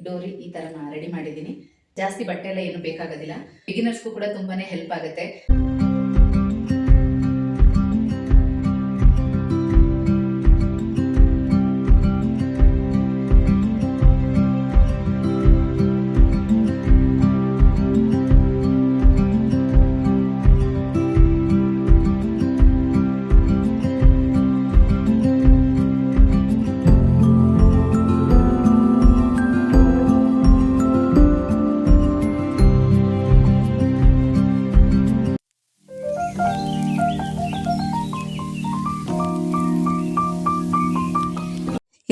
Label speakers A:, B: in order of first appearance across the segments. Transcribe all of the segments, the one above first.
A: ಡೋರಿ ಈ ಥರ ರೆಡಿ ಮಾಡಿದ್ದೀನಿ. ಜಾಸ್ತಿ ಬಟ್ಟೆ ಎಲ್ಲ ಏನು ಬೇಕಾಗೋದಿಲ್ಲ. ಬಿಗಿನರ್ಸ್ಗೂ ಕೂಡ ತುಂಬಾನೇ ಹೆಲ್ಪ್ ಆಗುತ್ತೆ.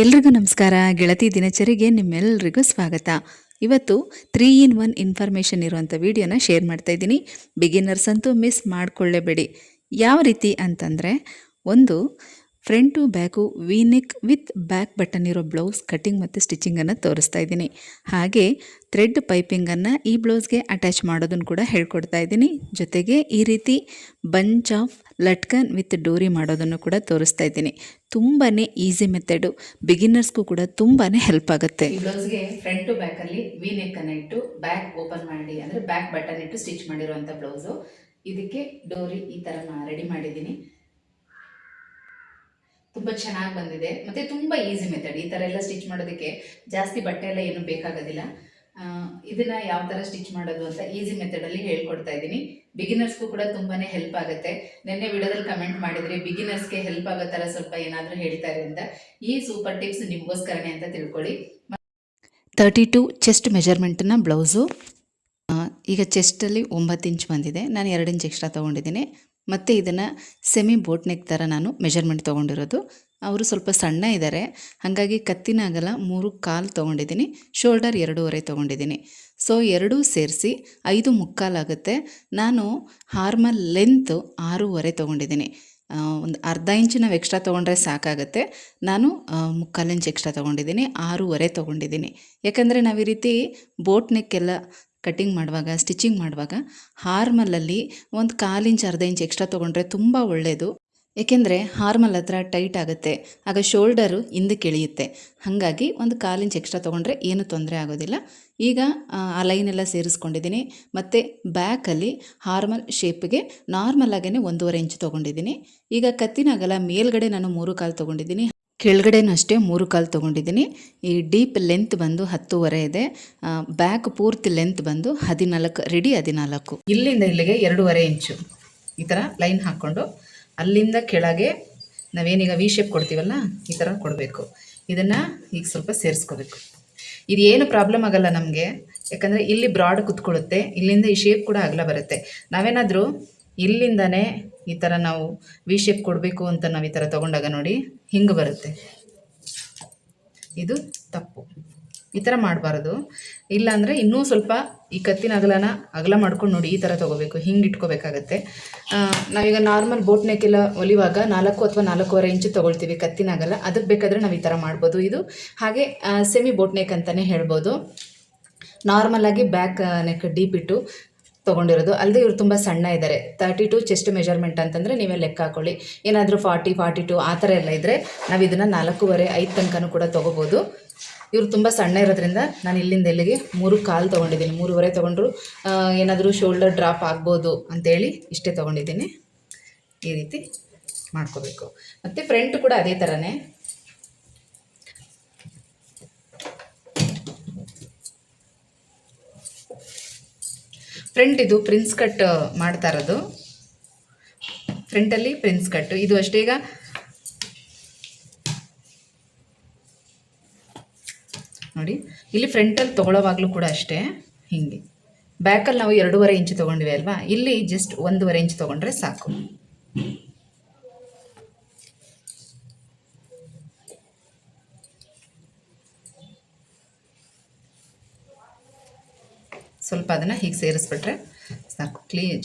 B: ಎಲ್ರಿಗೂ ನಮಸ್ಕಾರ. ಗೆಳತಿ ದಿನಚರಿಗೆ ನಿಮ್ಮೆಲ್ಲರಿಗೂ ಸ್ವಾಗತ. ಇವತ್ತು 3-in-1 ಇನ್ಫಾರ್ಮೇಷನ್ ಇರುವಂಥ ವಿಡಿಯೋನ ಶೇರ್ ಮಾಡ್ತಾ ಇದ್ದೀನಿ. ಬಿಗಿನರ್ಸ್ ಅಂತೂ ಮಿಸ್ ಮಾಡಿಕೊಳ್ಳೇಬೇಡಿ. ಯಾವ ರೀತಿ ಅಂತಂದರೆ, ಒಂದು front to back V neck with back button ಇರೋ ಬ್ಲೌಸ್ ಕಟ್ಟಿಂಗ್ ಮತ್ತು ಸ್ಟಿಚಿಂಗನ್ನು ತೋರಿಸ್ತಾ ಇದ್ದೀನಿ. ಹಾಗೆ ಥ್ರೆಡ್ ಪೈಪಿಂಗನ್ನು ಈ ಬ್ಲೌಸ್ಗೆ ಅಟ್ಯಾಚ್ ಮಾಡೋದನ್ನು ಕೂಡ ಹೇಳ್ಕೊಡ್ತಾ ಇದ್ದೀನಿ. ಜೊತೆಗೆ ಈ ರೀತಿ ಬಂಚ್ ಆಫ್ ಲಟ್ಕನ್ ವಿತ್ ಡೋರಿ ಮಾಡೋದನ್ನು ಕೂಡ ತೋರಿಸ್ತಾ ಇದ್ದೀನಿ. ತುಂಬಾ ಈಸಿ ಮೆಥಡು, ಬಿಗಿನರ್ಸ್ಗೂ ಕೂಡ ತುಂಬಾ ಹೆಲ್ಪ್ ಆಗುತ್ತೆ.
A: ಈ ಬ್ಲೌಸ್ಗೆ ಫ್ರಂಟ್ ಟು ಬ್ಯಾಕಲ್ಲಿ ವಿ ನೆಕ್ ಅನ್ನು ಇಟ್ಟು ಬ್ಯಾಕ್ ಓಪನ್ ಮಾಡಿ ಅಂದರೆ ಬ್ಯಾಕ್ ಬಟನ್ ಇಟ್ಟು ಸ್ಟಿಚ್ ಮಾಡಿರುವಂಥ ಬ್ಲೌಸು. ಇದಕ್ಕೆ ಡೋರಿ ಈ ಥರ ರೆಡಿ ಮಾಡಿದ್ದೀನಿ. ತುಂಬ ಚೆನ್ನಾಗಿ ಬಂದಿದೆ ಮತ್ತು ತುಂಬ ಈಸಿ ಮೆಥಡ್. ಈ ಥರ ಎಲ್ಲ ಸ್ಟಿಚ್ ಮಾಡೋದಕ್ಕೆ ಜಾಸ್ತಿ ಬಟ್ಟೆ ಎಲ್ಲ ಏನು ಬೇಕಾಗೋದಿಲ್ಲ. ಇದನ್ನು ಯಾವ ಥರ ಸ್ಟಿಚ್ ಮಾಡೋದು ಅಂತ ಈಸಿ ಮೆಥಡಲ್ಲಿ ಹೇಳ್ಕೊಡ್ತಾ ಇದ್ದೀನಿ. ಬಿಗಿನರ್ಸ್ಗೂ ಕೂಡ ತುಂಬಾ ಹೆಲ್ಪ್ ಆಗುತ್ತೆ. ನಿನ್ನೆ ವಿಡಿಯೋದಲ್ಲಿ ಕಮೆಂಟ್ ಮಾಡಿದ್ರಿ ಬಿಗಿನರ್ಸ್ಗೆ ಹೆಲ್ಪ್ ಆಗೋ ಥರ ಸ್ವಲ್ಪ ಏನಾದರೂ ಹೇಳ್ತಾರೆ ಅಂತ. ಈ ಸೂಪರ್ ಟಿಪ್ಸ್ ನಿಮಗೋಸ್ಕರನೇ ಅಂತ ತಿಳ್ಕೊಳ್ಳಿ.
B: 32 ಚೆಸ್ಟ್ ಮೆಜರ್ಮೆಂಟ್ನ ಬ್ಲೌಸು. ಈಗ ಚೆಸ್ಟಲ್ಲಿ 9 ಇಂಚ್ ಬಂದಿದೆ. ನಾನು 2 ಇಂಚ್ ಎಕ್ಸ್ಟ್ರಾ ತೊಗೊಂಡಿದ್ದೀನಿ. ಮತ್ತು ಇದನ್ನು ಸೆಮಿ ಬೋಟ್ ನೆಕ್ ಥರ ನಾನು ಮೆಜರ್ಮೆಂಟ್ ತೊಗೊಂಡಿರೋದು. ಅವರು ಸ್ವಲ್ಪ ಸಣ್ಣ ಇದ್ದಾರೆ, ಹಾಗಾಗಿ ಕತ್ತಿನ ಅಗಲ 3/4 ತೊಗೊಂಡಿದ್ದೀನಿ. ಶೋಲ್ಡರ್ 2.5 ತೊಗೊಂಡಿದ್ದೀನಿ. ಸೊ ಎರಡೂ ಸೇರಿಸಿ 5/4 ಆಗುತ್ತೆ. ನಾನು ಹಾರ್ಮಲ್ ಲೆಂತ್ 6.5 ತೊಗೊಂಡಿದ್ದೀನಿ. ಒಂದು ಅರ್ಧ ಇಂಚು ನಾವು ಎಕ್ಸ್ಟ್ರಾ ತೊಗೊಂಡ್ರೆ ಸಾಕಾಗುತ್ತೆ. ನಾನು 3/4 ಇಂಚ್ ಎಕ್ಸ್ಟ್ರಾ ತೊಗೊಂಡಿದ್ದೀನಿ. 6.5 ತೊಗೊಂಡಿದ್ದೀನಿ. ಯಾಕಂದರೆ ನಾವು ಈ ರೀತಿ ಬೋಟ್ ನೆಕ್ಕೆಲ್ಲ ಕಟ್ಟಿಂಗ್ ಮಾಡುವಾಗ, ಸ್ಟಿಚಿಂಗ್ ಮಾಡುವಾಗ ಹಾರ್ಮಲಲ್ಲಿ 1/4 ಇಂಚ್ ಅರ್ಧ ಇಂಚ್ ಎಕ್ಸ್ಟ್ರಾ ತೊಗೊಂಡ್ರೆ ತುಂಬ ಒಳ್ಳೆಯದು. ಏಕೆಂದರೆ ಹಾರ್ಮಲ್ ಹತ್ರ ಟೈಟ್ ಆಗುತ್ತೆ, ಆಗ ಶೋಲ್ಡರು ಹಿಂದಕ್ಕೆ ಇಳಿಯುತ್ತೆ. ಹಾಗಾಗಿ 1/4 ಇಂಚ್ ಎಕ್ಸ್ಟ್ರಾ ತೊಗೊಂಡ್ರೆ ಏನೂ ತೊಂದರೆ ಆಗೋದಿಲ್ಲ. ಈಗ ಆ ಲೈನೆಲ್ಲ ಸೇರಿಸ್ಕೊಂಡಿದ್ದೀನಿ. ಮತ್ತು ಬ್ಯಾಕಲ್ಲಿ ಹಾರ್ಮಲ್ ಶೇಪ್ಗೆ ನಾರ್ಮಲಾಗೇ 1.5 ಇಂಚ್ ತೊಗೊಂಡಿದ್ದೀನಿ. ಈಗ ಕತ್ತಿನ ಅಗಲ ಮೇಲ್ಗಡೆ ನಾನು 3/4 ತೊಗೊಂಡಿದ್ದೀನಿ, ಕೆಳಗಡೆನೂ ಅಷ್ಟೇ 3/4 ತೊಗೊಂಡಿದ್ದೀನಿ. ಈ ಡೀಪ್ ಲೆಂತ್ ಬಂದು 10.5 ಇದೆ. ಬ್ಯಾಕ್ ಪೂರ್ತಿ ಲೆಂತ್ ಬಂದು 14, ರೆಡಿ 14.
A: ಇಲ್ಲಿಂದ ಇಲ್ಲಿಗೆ 2.5 ಇಂಚು ಈ ಥರ ಲೈನ್ ಹಾಕ್ಕೊಂಡು ಅಲ್ಲಿಂದ ಕೆಳಗೆ ನಾವೇನೀಗ ವಿ ಶೇಪ್ ಕೊಡ್ತೀವಲ್ಲ ಈ ಥರ ಕೊಡಬೇಕು. ಇದನ್ನು ಈಗ ಸ್ವಲ್ಪ ಸೇರಿಸ್ಕೋಬೇಕು. ಇದು ಏನು ಪ್ರಾಬ್ಲಮ್ ಆಗಲ್ಲ ನಮಗೆ, ಯಾಕಂದರೆ ಇಲ್ಲಿ ಬ್ರಾಡ್ ಕುತ್ಕೊಳ್ಳುತ್ತೆ, ಇಲ್ಲಿಂದ ಈ ಶೇಪ್ ಕೂಡ ಅಗಲ ಬರುತ್ತೆ. ನಾವೇನಾದರೂ ಇಲ್ಲಿಂದನೇ ಈ ಥರ ನಾವು ವಿ ಶೇಪ್ ಕೊಡಬೇಕು ಅಂತ ನಾವು ಈ ಥರ ತೊಗೊಂಡಾಗ ನೋಡಿ ಹಿಂಗೆ ಬರುತ್ತೆ. ಇದು ತಪ್ಪು. ಈ ಥರ ಮಾಡಬಾರ್ದು. ಇಲ್ಲಾಂದರೆ ಇನ್ನೂ ಸ್ವಲ್ಪ ಈ ಕತ್ತಿನ ಅಗಲ ಮಾಡ್ಕೊಂಡು ನೋಡಿ ಈ ಥರ ತೊಗೋಬೇಕು, ಹಿಂಗೆ ಇಟ್ಕೋಬೇಕಾಗತ್ತೆ. ನಾವೀಗ ನಾರ್ಮಲ್ ಬೋಟ್ ನೆಕ್ಕೆಲ್ಲ ಹೊಲಿವಾಗ 4 ಅಥವಾ 4.5 ಇಂಚು ತೊಗೊಳ್ತೀವಿ ಕತ್ತಿನ ಅಗಲ. ಅದಕ್ಕೆ ಬೇಕಾದರೆ ನಾವು ಈ ಥರ ಮಾಡ್ಬೋದು. ಇದು ಹಾಗೆ ಸೆಮಿ ಬೋಟ್ ನೆಕ್ ಅಂತಲೇ ಹೇಳ್ಬೋದು. ನಾರ್ಮಲಾಗಿ ಬ್ಯಾಕ್ ನೆಕ್ ಡೀಪ್ ಇಟ್ಟು ತೊಗೊಂಡಿರೋದು. ಅಲ್ಲದೆ ಇವರು ತುಂಬ ಸಣ್ಣ ಇದ್ದಾರೆ. 32 ಚೆಸ್ಟ್ ಮೆಜರ್ಮೆಂಟ್ ಅಂತಂದರೆ ನೀವೇ ಲೆಕ್ಕ ಹಾಕೊಳ್ಳಿ. ಏನಾದರೂ 40, 42 ಆ ಥರ ಎಲ್ಲ ಇದ್ದರೆ ನಾವು ಇದನ್ನು 4.5, 5 ತನಕನೂ ಕೂಡ ತೊಗೋಬೋದು. ಇವರು ತುಂಬ ಸಣ್ಣ ಇರೋದ್ರಿಂದ ನಾನು ಇಲ್ಲಿಂದ ಇಲ್ಲಿಗೆ 3/4 ತೊಗೊಂಡಿದ್ದೀನಿ. 3.5 ತೊಗೊಂಡ್ರು ಏನಾದರೂ ಶೋಲ್ಡರ್ ಡ್ರಾಪ್ ಆಗ್ಬೋದು ಅಂಥೇಳಿ ಇಷ್ಟೇ ತೊಗೊಂಡಿದ್ದೀನಿ. ಈ ರೀತಿ ಮಾಡ್ಕೋಬೇಕು. ಮತ್ತು ಫ್ರಂಟ್ ಕೂಡ ಅದೇ ಥರನೇ. ಫ್ರಂಟ್ ಇದು ಪ್ರಿನ್ಸ್ ಕಟ್ ಮಾಡ್ತಾ ಇರೋದು. ಫ್ರಂಟಲ್ಲಿ ಪ್ರಿನ್ಸ್ ಕಟ್ಟು ಇದು ಅಷ್ಟೇ. ಈಗ ನೋಡಿ ಇಲ್ಲಿ ಫ್ರಂಟಲ್ಲಿ ತೊಗೊಳ್ಳೋವಾಗಲೂ ಕೂಡ ಅಷ್ಟೇ ಹೀಗೆ. ಬ್ಯಾಕಲ್ಲಿ ನಾವು 2.5 ಇಂಚು ತೊಗೊಂಡಿವಿ ಅಲ್ವಾ, ಇಲ್ಲಿ ಜಸ್ಟ್ 1.5 ಇಂಚ್ ತೊಗೊಂಡ್ರೆ ಸಾಕು. ಸ್ವಲ್ಪ ಅದನ್ನು ಹೀಗೆ ಸೇರಿಸ್ಬಿಟ್ರೆ ಸಾಕು.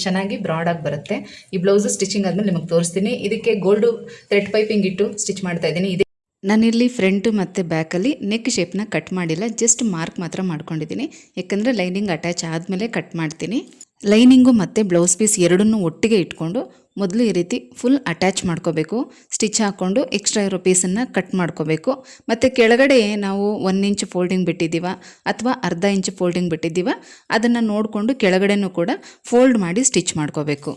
A: ಚೆನ್ನಾಗಿ ಬ್ರಾಡಾಗಿ ಬರುತ್ತೆ. ಈ ಬ್ಲೌಸು ಸ್ಟಿಚಿಂಗ್ ಆದಮೇಲೆ ನಿಮಗೆ ತೋರಿಸ್ತೀನಿ. ಇದಕ್ಕೆ ಗೋಲ್ಡು ಥ್ರೆಡ್ ಪೈಪಿಂಗ್ ಇಟ್ಟು ಸ್ಟಿಚ್ ಮಾಡ್ತಾ ಇದ್ದೀನಿ.
B: ನಾನಿಲ್ಲಿ ಫ್ರಂಟು ಮತ್ತು ಬ್ಯಾಕಲ್ಲಿ ನೆಕ್ ಶೇಪ್ನ ಕಟ್ ಮಾಡಿಲ್ಲ, ಜಸ್ಟ್ ಮಾರ್ಕ್ ಮಾತ್ರ ಮಾಡ್ಕೊಂಡಿದ್ದೀನಿ. ಯಾಕಂದರೆ ಲೈನಿಂಗ್ ಅಟ್ಯಾಚ್ ಆದಮೇಲೆ ಕಟ್ ಮಾಡ್ತೀನಿ. ಲೈನಿಂಗು ಮತ್ತು ಬ್ಲೌಸ್ ಪೀಸ್ ಎರಡನ್ನೂ ಒಟ್ಟಿಗೆ ಇಟ್ಕೊಂಡು ಮೊದಲು ಈ ರೀತಿ ಫುಲ್ ಅಟ್ಯಾಚ್ ಮಾಡ್ಕೋಬೇಕು. ಸ್ಟಿಚ್ ಹಾಕ್ಕೊಂಡು ಎಕ್ಸ್ಟ್ರಾ ಇರೋ ಪೀಸನ್ನು ಕಟ್ ಮಾಡ್ಕೋಬೇಕು. ಮತ್ತು ಕೆಳಗಡೆ ನಾವು 1 ಇಂಚ್ ಫೋಲ್ಡಿಂಗ್ ಬಿಟ್ಟಿದ್ದೀವ ಅಥವಾ ಅರ್ಧ ಇಂಚ್ ಫೋಲ್ಡಿಂಗ್ ಬಿಟ್ಟಿದ್ದೀವ ಅದನ್ನು ನೋಡಿಕೊಂಡು ಕೆಳಗಡೆನೂ ಕೂಡ ಫೋಲ್ಡ್ ಮಾಡಿ ಸ್ಟಿಚ್ ಮಾಡ್ಕೋಬೇಕು.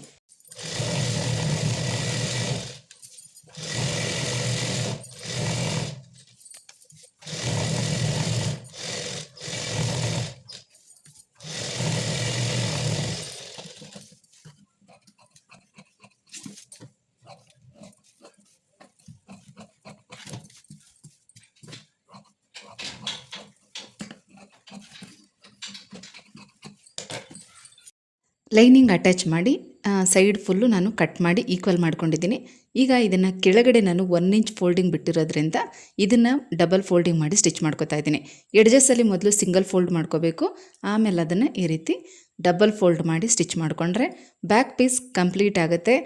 B: ಲೈನಿಂಗ್ ಅಟ್ಯಾಚ್ ಮಾಡಿ ಸೈಡ್ ಫುಲ್ಲು ನಾನು ಕಟ್ ಮಾಡಿ ಈಕ್ವಲ್ ಮಾಡ್ಕೊಂಡಿದ್ದೀನಿ. ಈಗ ಇದನ್ನು ಕೆಳಗಡೆ ನಾನು 1 ಇಂಚ್ ಫೋಲ್ಡಿಂಗ್ ಬಿಟ್ಟಿರೋದ್ರಿಂದ ಇದನ್ನು ಡಬಲ್ ಫೋಲ್ಡಿಂಗ್ ಮಾಡಿ ಸ್ಟಿಚ್ ಮಾಡ್ಕೊತಾ ಇದ್ದೀನಿ. ಎಡ್ಜಸ್ಸಲ್ಲಿ ಮೊದಲು ಸಿಂಗಲ್ ಫೋಲ್ಡ್ ಮಾಡ್ಕೋಬೇಕು, ಆಮೇಲೆ ಅದನ್ನು ಈ ರೀತಿ ಡಬಲ್ ಫೋಲ್ಡ್ ಮಾಡಿ ಸ್ಟಿಚ್ ಮಾಡಿಕೊಂಡ್ರೆ ಬ್ಯಾಕ್ ಪೀಸ್ ಕಂಪ್ಲೀಟ್ ಆಗುತ್ತೆ.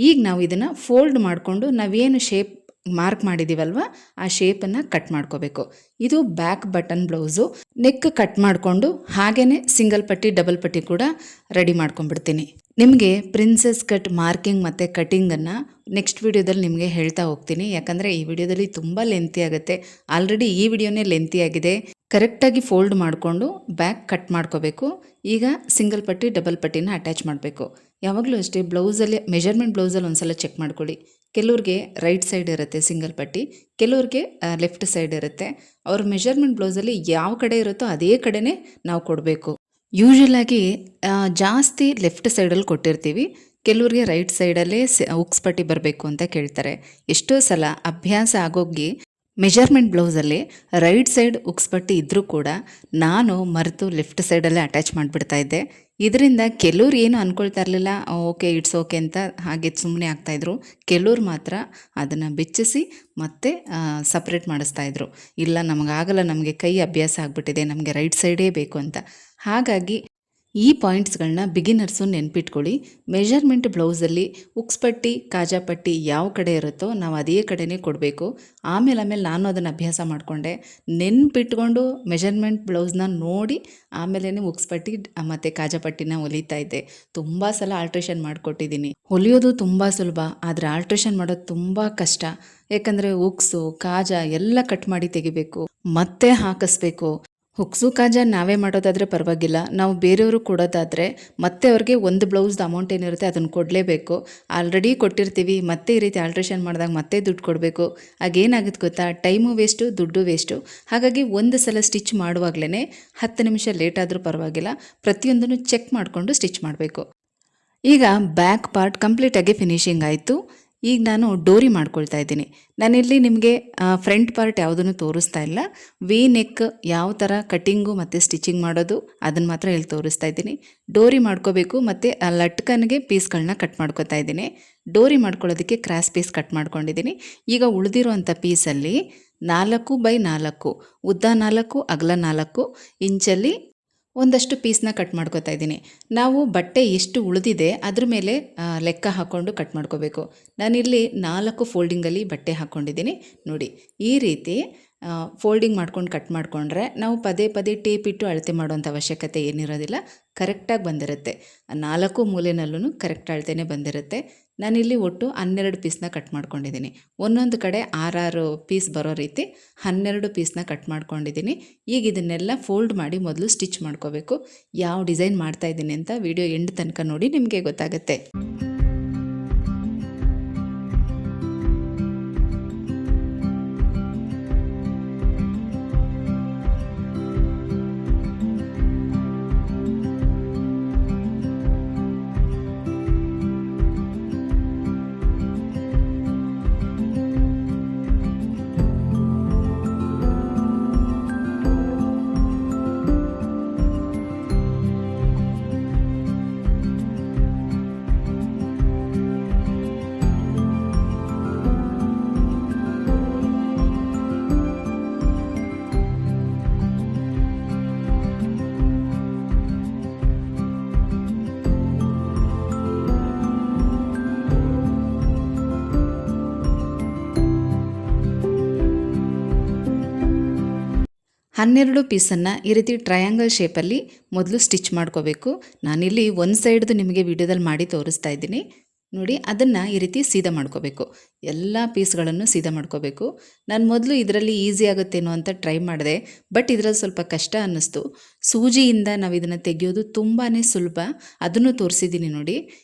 B: ಈಗ ನಾವು ಇದನ್ನು ಫೋಲ್ಡ್ ಮಾಡಿಕೊಂಡು ನಾವೇನು ಶೇಪ್ ಮಾರ್ಕ್ ಮಾಡಿದ್ದೀವಲ್ವ ಆ ಶೇಪನ್ನು ಕಟ್ ಮಾಡ್ಕೋಬೇಕು. ಇದು back button blouse. Neck cut ಮಾಡಿಕೊಂಡು ಹಾಗೇ ಸಿಂಗಲ್ ಪಟ್ಟಿ ಡಬಲ್ ಪಟ್ಟಿ ಕೂಡ ರೆಡಿ ಮಾಡ್ಕೊಂಡ್ಬಿಡ್ತೀನಿ. ನಿಮಗೆ ಪ್ರಿನ್ಸೆಸ್ ಕಟ್ ಮಾರ್ಕಿಂಗ್ ಮತ್ತು ಕಟಿಂಗನ್ನು ನೆಕ್ಸ್ಟ್ ವಿಡಿಯೋದಲ್ಲಿ ನಿಮಗೆ ಹೇಳ್ತಾ ಹೋಗ್ತೀನಿ. ಯಾಕಂದರೆ ಈ ವಿಡಿಯೋದಲ್ಲಿ ತುಂಬ ಲೆಂತಿ ಆಗುತ್ತೆ. ಆಲ್ರೆಡಿ ಈ ವಿಡಿಯೋನೇ ಲೆಂತಿ ಆಗಿದೆ. ಕರೆಕ್ಟಾಗಿ ಫೋಲ್ಡ್ ಮಾಡಿಕೊಂಡು ಬ್ಯಾಕ್ ಕಟ್ ಮಾಡ್ಕೋಬೇಕು. ಈಗ ಸಿಂಗಲ್ ಪಟ್ಟಿ ಡಬಲ್ ಪಟ್ಟಿನ ಅಟ್ಯಾಚ್ ಮಾಡಬೇಕು. ಯಾವಾಗಲೂ ಅಷ್ಟೇ ಬ್ಲೌಸಲ್ಲಿ ಮೆಜರ್ಮೆಂಟ್ ಬ್ಲೌಸಲ್ಲಿ ಒಂದು ಸಲ ಚೆಕ್ ಮಾಡ್ಕೊಳ್ಳಿ. ಕೆಲವ್ರಿಗೆ ರೈಟ್ ಸೈಡ್ ಇರುತ್ತೆ ಸಿಂಗಲ್ ಪಟ್ಟಿ, ಕೆಲವ್ರಿಗೆ ಲೆಫ್ಟ್ ಸೈಡ್ ಇರುತ್ತೆ. ಅವ್ರ ಮೆಜರ್ಮೆಂಟ್ ಬ್ಲೌಸಲ್ಲಿ ಯಾವ ಕಡೆ ಇರುತ್ತೋ ಅದೇ ಕಡೆನೇ ನಾವು ಕೊಡಬೇಕು. ಯೂಶ್ವಲಾಗಿ ಜಾಸ್ತಿ ಲೆಫ್ಟ್ ಸೈಡಲ್ಲಿ ಕೊಟ್ಟಿರ್ತೀವಿ, ಕೆಲವ್ರಿಗೆ ರೈಟ್ ಸೈಡಲ್ಲೇ ಉಕ್ಸ್ ಪಟ್ಟಿ ಬರಬೇಕು ಅಂತ ಕೇಳ್ತಾರೆ. ಎಷ್ಟೋ ಸಲ ಅಭ್ಯಾಸ ಆಗೋಗಿ ಮೆಜರ್ಮೆಂಟ್ ಬ್ಲೌಸಲ್ಲಿ ರೈಟ್ ಸೈಡ್ ಉಕ್ಸ್ ಪಟ್ಟಿ ಇದ್ದರೂ ಕೂಡ ನಾನು ಮರೆತು ಲೆಫ್ಟ್ ಸೈಡಲ್ಲೇ ಅಟ್ಯಾಚ್ ಮಾಡಿಬಿಡ್ತಾ ಇದ್ದೆ. ಇದರಿಂದ ಕೆಲವ್ರು ಏನು ಅಂದ್ಕೊಳ್ತಾ ಇರಲಿಲ್ಲ, ಓಕೆ ಇಟ್ಸ್ ಓಕೆ ಅಂತ ಹಾಗೆ ಸುಮ್ಮನೆ ಆಗ್ತಾಯಿದ್ರು. ಕೆಲವ್ರು ಮಾತ್ರ ಅದನ್ನು ಬೆಚ್ಚಿಸಿ ಮತ್ತೆ ಸಪ್ರೇಟ್ ಮಾಡಿಸ್ತಾಯಿದ್ರು. ಇಲ್ಲ ನಮಗಾಗಲ್ಲ, ನಮಗೆ ಕೈ ಅಭ್ಯಾಸ ಆಗಿಬಿಟ್ಟಿದೆ, ನಮಗೆ ರೈಟ್ ಸೈಡೇ ಬೇಕು ಅಂತ. ಹಾಗಾಗಿ ಈ ಪಾಯಿಂಟ್ಸ್ಗಳನ್ನ ಬಿಗಿನರ್ಸು ನೆನ್ಪಿಟ್ಕೊಳ್ಳಿ. ಮೆಜರ್ಮೆಂಟ್ ಬ್ಲೌಸಲ್ಲಿ ಉಕ್ಸ್ ಪಟ್ಟಿ ಕಾಜಾ ಪಟ್ಟಿ ಯಾವ ಕಡೆ ಇರುತ್ತೋ ನಾವು ಅದೇ ಕಡೆನೇ ಕೊಡಬೇಕು. ಆಮೇಲೆ ನಾನು ಅದನ್ನು ಅಭ್ಯಾಸ ಮಾಡಿಕೊಂಡೆ. ನೆನ್ಪಿಟ್ಕೊಂಡು ಮೆಜರ್ಮೆಂಟ್ ಬ್ಲೌಸ್ನ ನೋಡಿ ಆಮೇಲೆ ಉಕ್ಸ್ ಪಟ್ಟಿ ಮತ್ತು ಕಾಜಾ ಪಟ್ಟಿನ ಹೊಲಿತಾ ಇದ್ದೆ. ತುಂಬ ಸಲ ಆಲ್ಟ್ರೇಷನ್ ಮಾಡಿಕೊಟ್ಟಿದ್ದೀನಿ. ಹೊಲಿಯೋದು ತುಂಬ ಸುಲಭ, ಆದರೆ ಆಲ್ಟ್ರೇಷನ್ ಮಾಡೋದು ತುಂಬ ಕಷ್ಟ. ಯಾಕಂದರೆ ಉಕ್ಸು ಕಾಜಾ ಎಲ್ಲ ಕಟ್ ಮಾಡಿ ತೆಗಿಬೇಕು, ಮತ್ತೆ ಹಾಕಿಸ್ಬೇಕು. ಹುಕ್ಸು ಕಾಜಾ ನಾವೇ ಮಾಡೋದಾದರೆ ಪರವಾಗಿಲ್ಲ, ನಾವು ಬೇರೆಯವರು ಕೊಡೋದಾದರೆ ಮತ್ತೆ ಅವ್ರಿಗೆ ಒಂದು ಬ್ಲೌಸ್ದು ಅಮೌಂಟ್ ಏನಿರುತ್ತೆ ಅದನ್ನು ಕೊಡಲೇಬೇಕು. ಆಲ್ರೆಡಿ ಕೊಟ್ಟಿರ್ತೀವಿ, ಮತ್ತೆ ಈ ರೀತಿ ಆಲ್ಟ್ರೇಷನ್ ಮಾಡಿದಾಗ ಮತ್ತೆ ದುಡ್ಡು ಕೊಡಬೇಕು. ಆಗೇನಾಗುತ್ತೆ ಗೊತ್ತಾ, ಟೈಮು ವೇಸ್ಟು, ದುಡ್ಡು ವೇಸ್ಟು. ಹಾಗಾಗಿ ಒಂದು ಸಲ ಸ್ಟಿಚ್ ಮಾಡುವಾಗಲೇ 10 ನಿಮಿಷ ಲೇಟ್ ಆದರೂ ಪರವಾಗಿಲ್ಲ, ಪ್ರತಿಯೊಂದನ್ನು ಚೆಕ್ ಮಾಡಿಕೊಂಡು ಸ್ಟಿಚ್ ಮಾಡಬೇಕು. ಈಗ ಬ್ಯಾಕ್ ಪಾರ್ಟ್ ಕಂಪ್ಲೀಟಾಗಿ ಫಿನಿಶಿಂಗ್ ಆಯಿತು. ಈಗ ನಾನು ಡೋರಿ ಮಾಡ್ಕೊಳ್ತಾ ಇದ್ದೀನಿ. ನಾನಿಲ್ಲಿ ನಿಮಗೆ ಫ್ರಂಟ್ ಪಾರ್ಟ್ ಯಾವುದನ್ನು ತೋರಿಸ್ತಾ ಇಲ್ಲ. ವಿ ನೆಕ್ ಯಾವ ಥರ ಕಟ್ಟಿಂಗು ಮತ್ತು ಸ್ಟಿಚಿಂಗ್ ಮಾಡೋದು ಅದನ್ನು ಮಾತ್ರ ಇಲ್ಲಿ ತೋರಿಸ್ತಾ ಇದ್ದೀನಿ. ಡೋರಿ ಮಾಡ್ಕೋಬೇಕು ಮತ್ತು ಆ ಲಟ್ಕನ್ಗೆ ಪೀಸ್ಗಳನ್ನ ಕಟ್ ಮಾಡ್ಕೊತಾ ಇದ್ದೀನಿ. ಡೋರಿ ಮಾಡ್ಕೊಳ್ಳೋದಕ್ಕೆ ಕ್ರಾಸ್ ಪೀಸ್ ಕಟ್ ಮಾಡ್ಕೊಂಡಿದ್ದೀನಿ. ಈಗ ಉಳಿದಿರುವಂಥ ಪೀಸಲ್ಲಿ 4x4 ಉದ್ದ 4 ಅಗಲ 4 ಇಂಚಲ್ಲಿ ಒಂದಷ್ಟು ಪೀಸ್ನ ಕಟ್ ಮಾಡ್ಕೊತಾ ಇದ್ದೀನಿ. ನಾವು ಬಟ್ಟೆ ಎಷ್ಟು ಉಳಿದಿದೆ ಅದ್ರ ಮೇಲೆ ಲೆಕ್ಕ ಹಾಕ್ಕೊಂಡು ಕಟ್ ಮಾಡ್ಕೋಬೇಕು. ನಾನಿಲ್ಲಿ 4 ಫೋಲ್ಡಿಂಗಲ್ಲಿ ಬಟ್ಟೆ ಹಾಕ್ಕೊಂಡಿದ್ದೀನಿ. ನೋಡಿ, ಈ ರೀತಿ ಫೋಲ್ಡಿಂಗ್ ಮಾಡ್ಕೊಂಡು ಕಟ್ ಮಾಡಿಕೊಂಡ್ರೆ ನಾವು ಪದೇ ಪದೇ ಟೇಪ್ ಇಟ್ಟು ಅಳತೆ ಮಾಡೋವಂಥ ಅವಶ್ಯಕತೆ ಏನಿರೋದಿಲ್ಲ. ಕರೆಕ್ಟಾಗಿ ಬಂದಿರುತ್ತೆ. 4 ಮೂಲೆನಲ್ಲೂ ಕರೆಕ್ಟ್ ಅಳತೆನೇ ಬಂದಿರುತ್ತೆ. ನಾನಿಲ್ಲಿ ಒಟ್ಟು 12 ಪೀಸ್ನ ಕಟ್ ಮಾಡ್ಕೊಂಡಿದ್ದೀನಿ. ಒಂದೊಂದು ಕಡೆ 6 ಪೀಸ್ ಬರೋ ರೀತಿ 12 ಪೀಸ್ನ ಕಟ್ ಮಾಡ್ಕೊಂಡಿದ್ದೀನಿ. ಈಗ ಇದನ್ನೆಲ್ಲ ಫೋಲ್ಡ್ ಮಾಡಿ ಮೊದಲು ಸ್ಟಿಚ್ ಮಾಡ್ಕೋಬೇಕು. ಯಾವ ಡಿಸೈನ್ ಮಾಡ್ತಾಯಿದ್ದೀನಿ ಅಂತ ವಿಡಿಯೋ ಎಂಡ್ ತನಕ ನೋಡಿ, ನಿಮಗೆ ಗೊತ್ತಾಗುತ್ತೆ. ಹನ್ನೆರಡು ಪೀಸನ್ನು ಈ ರೀತಿ ಟ್ರಯಾಂಗಲ್ ಶೇಪಲ್ಲಿ ಮೊದಲು ಸ್ಟಿಚ್ ಮಾಡ್ಕೋಬೇಕು. ನಾನಿಲ್ಲಿ ಒಂದು ಸೈಡ್ದು ನಿಮಗೆ ವಿಡಿಯೋದಲ್ಲಿ ಮಾಡಿ ತೋರಿಸ್ತಾ ಇದ್ದೀನಿ. ನೋಡಿ ಅದನ್ನು ಈ ರೀತಿ ಸೀದಾ ಮಾಡ್ಕೋಬೇಕು. ಎಲ್ಲ ಪೀಸ್ಗಳನ್ನು ಸೀದಾ ಮಾಡ್ಕೋಬೇಕು. ನಾನು ಮೊದಲು ಇದರಲ್ಲಿ ಈಸಿ ಆಗುತ್ತೇನೋ ಅಂತ ಟ್ರೈ ಮಾಡಿದೆ, ಬಟ್ ಇದರಲ್ಲಿ ಸ್ವಲ್ಪ ಕಷ್ಟ ಅನ್ನಿಸ್ತು. ಸೂಜಿಯಿಂದ ನಾವು ಇದನ್ನು ತೆಗೆಯೋದು ತುಂಬಾ ಸುಲಭ, ಅದನ್ನು ತೋರಿಸಿದ್ದೀನಿ ನೋಡಿ.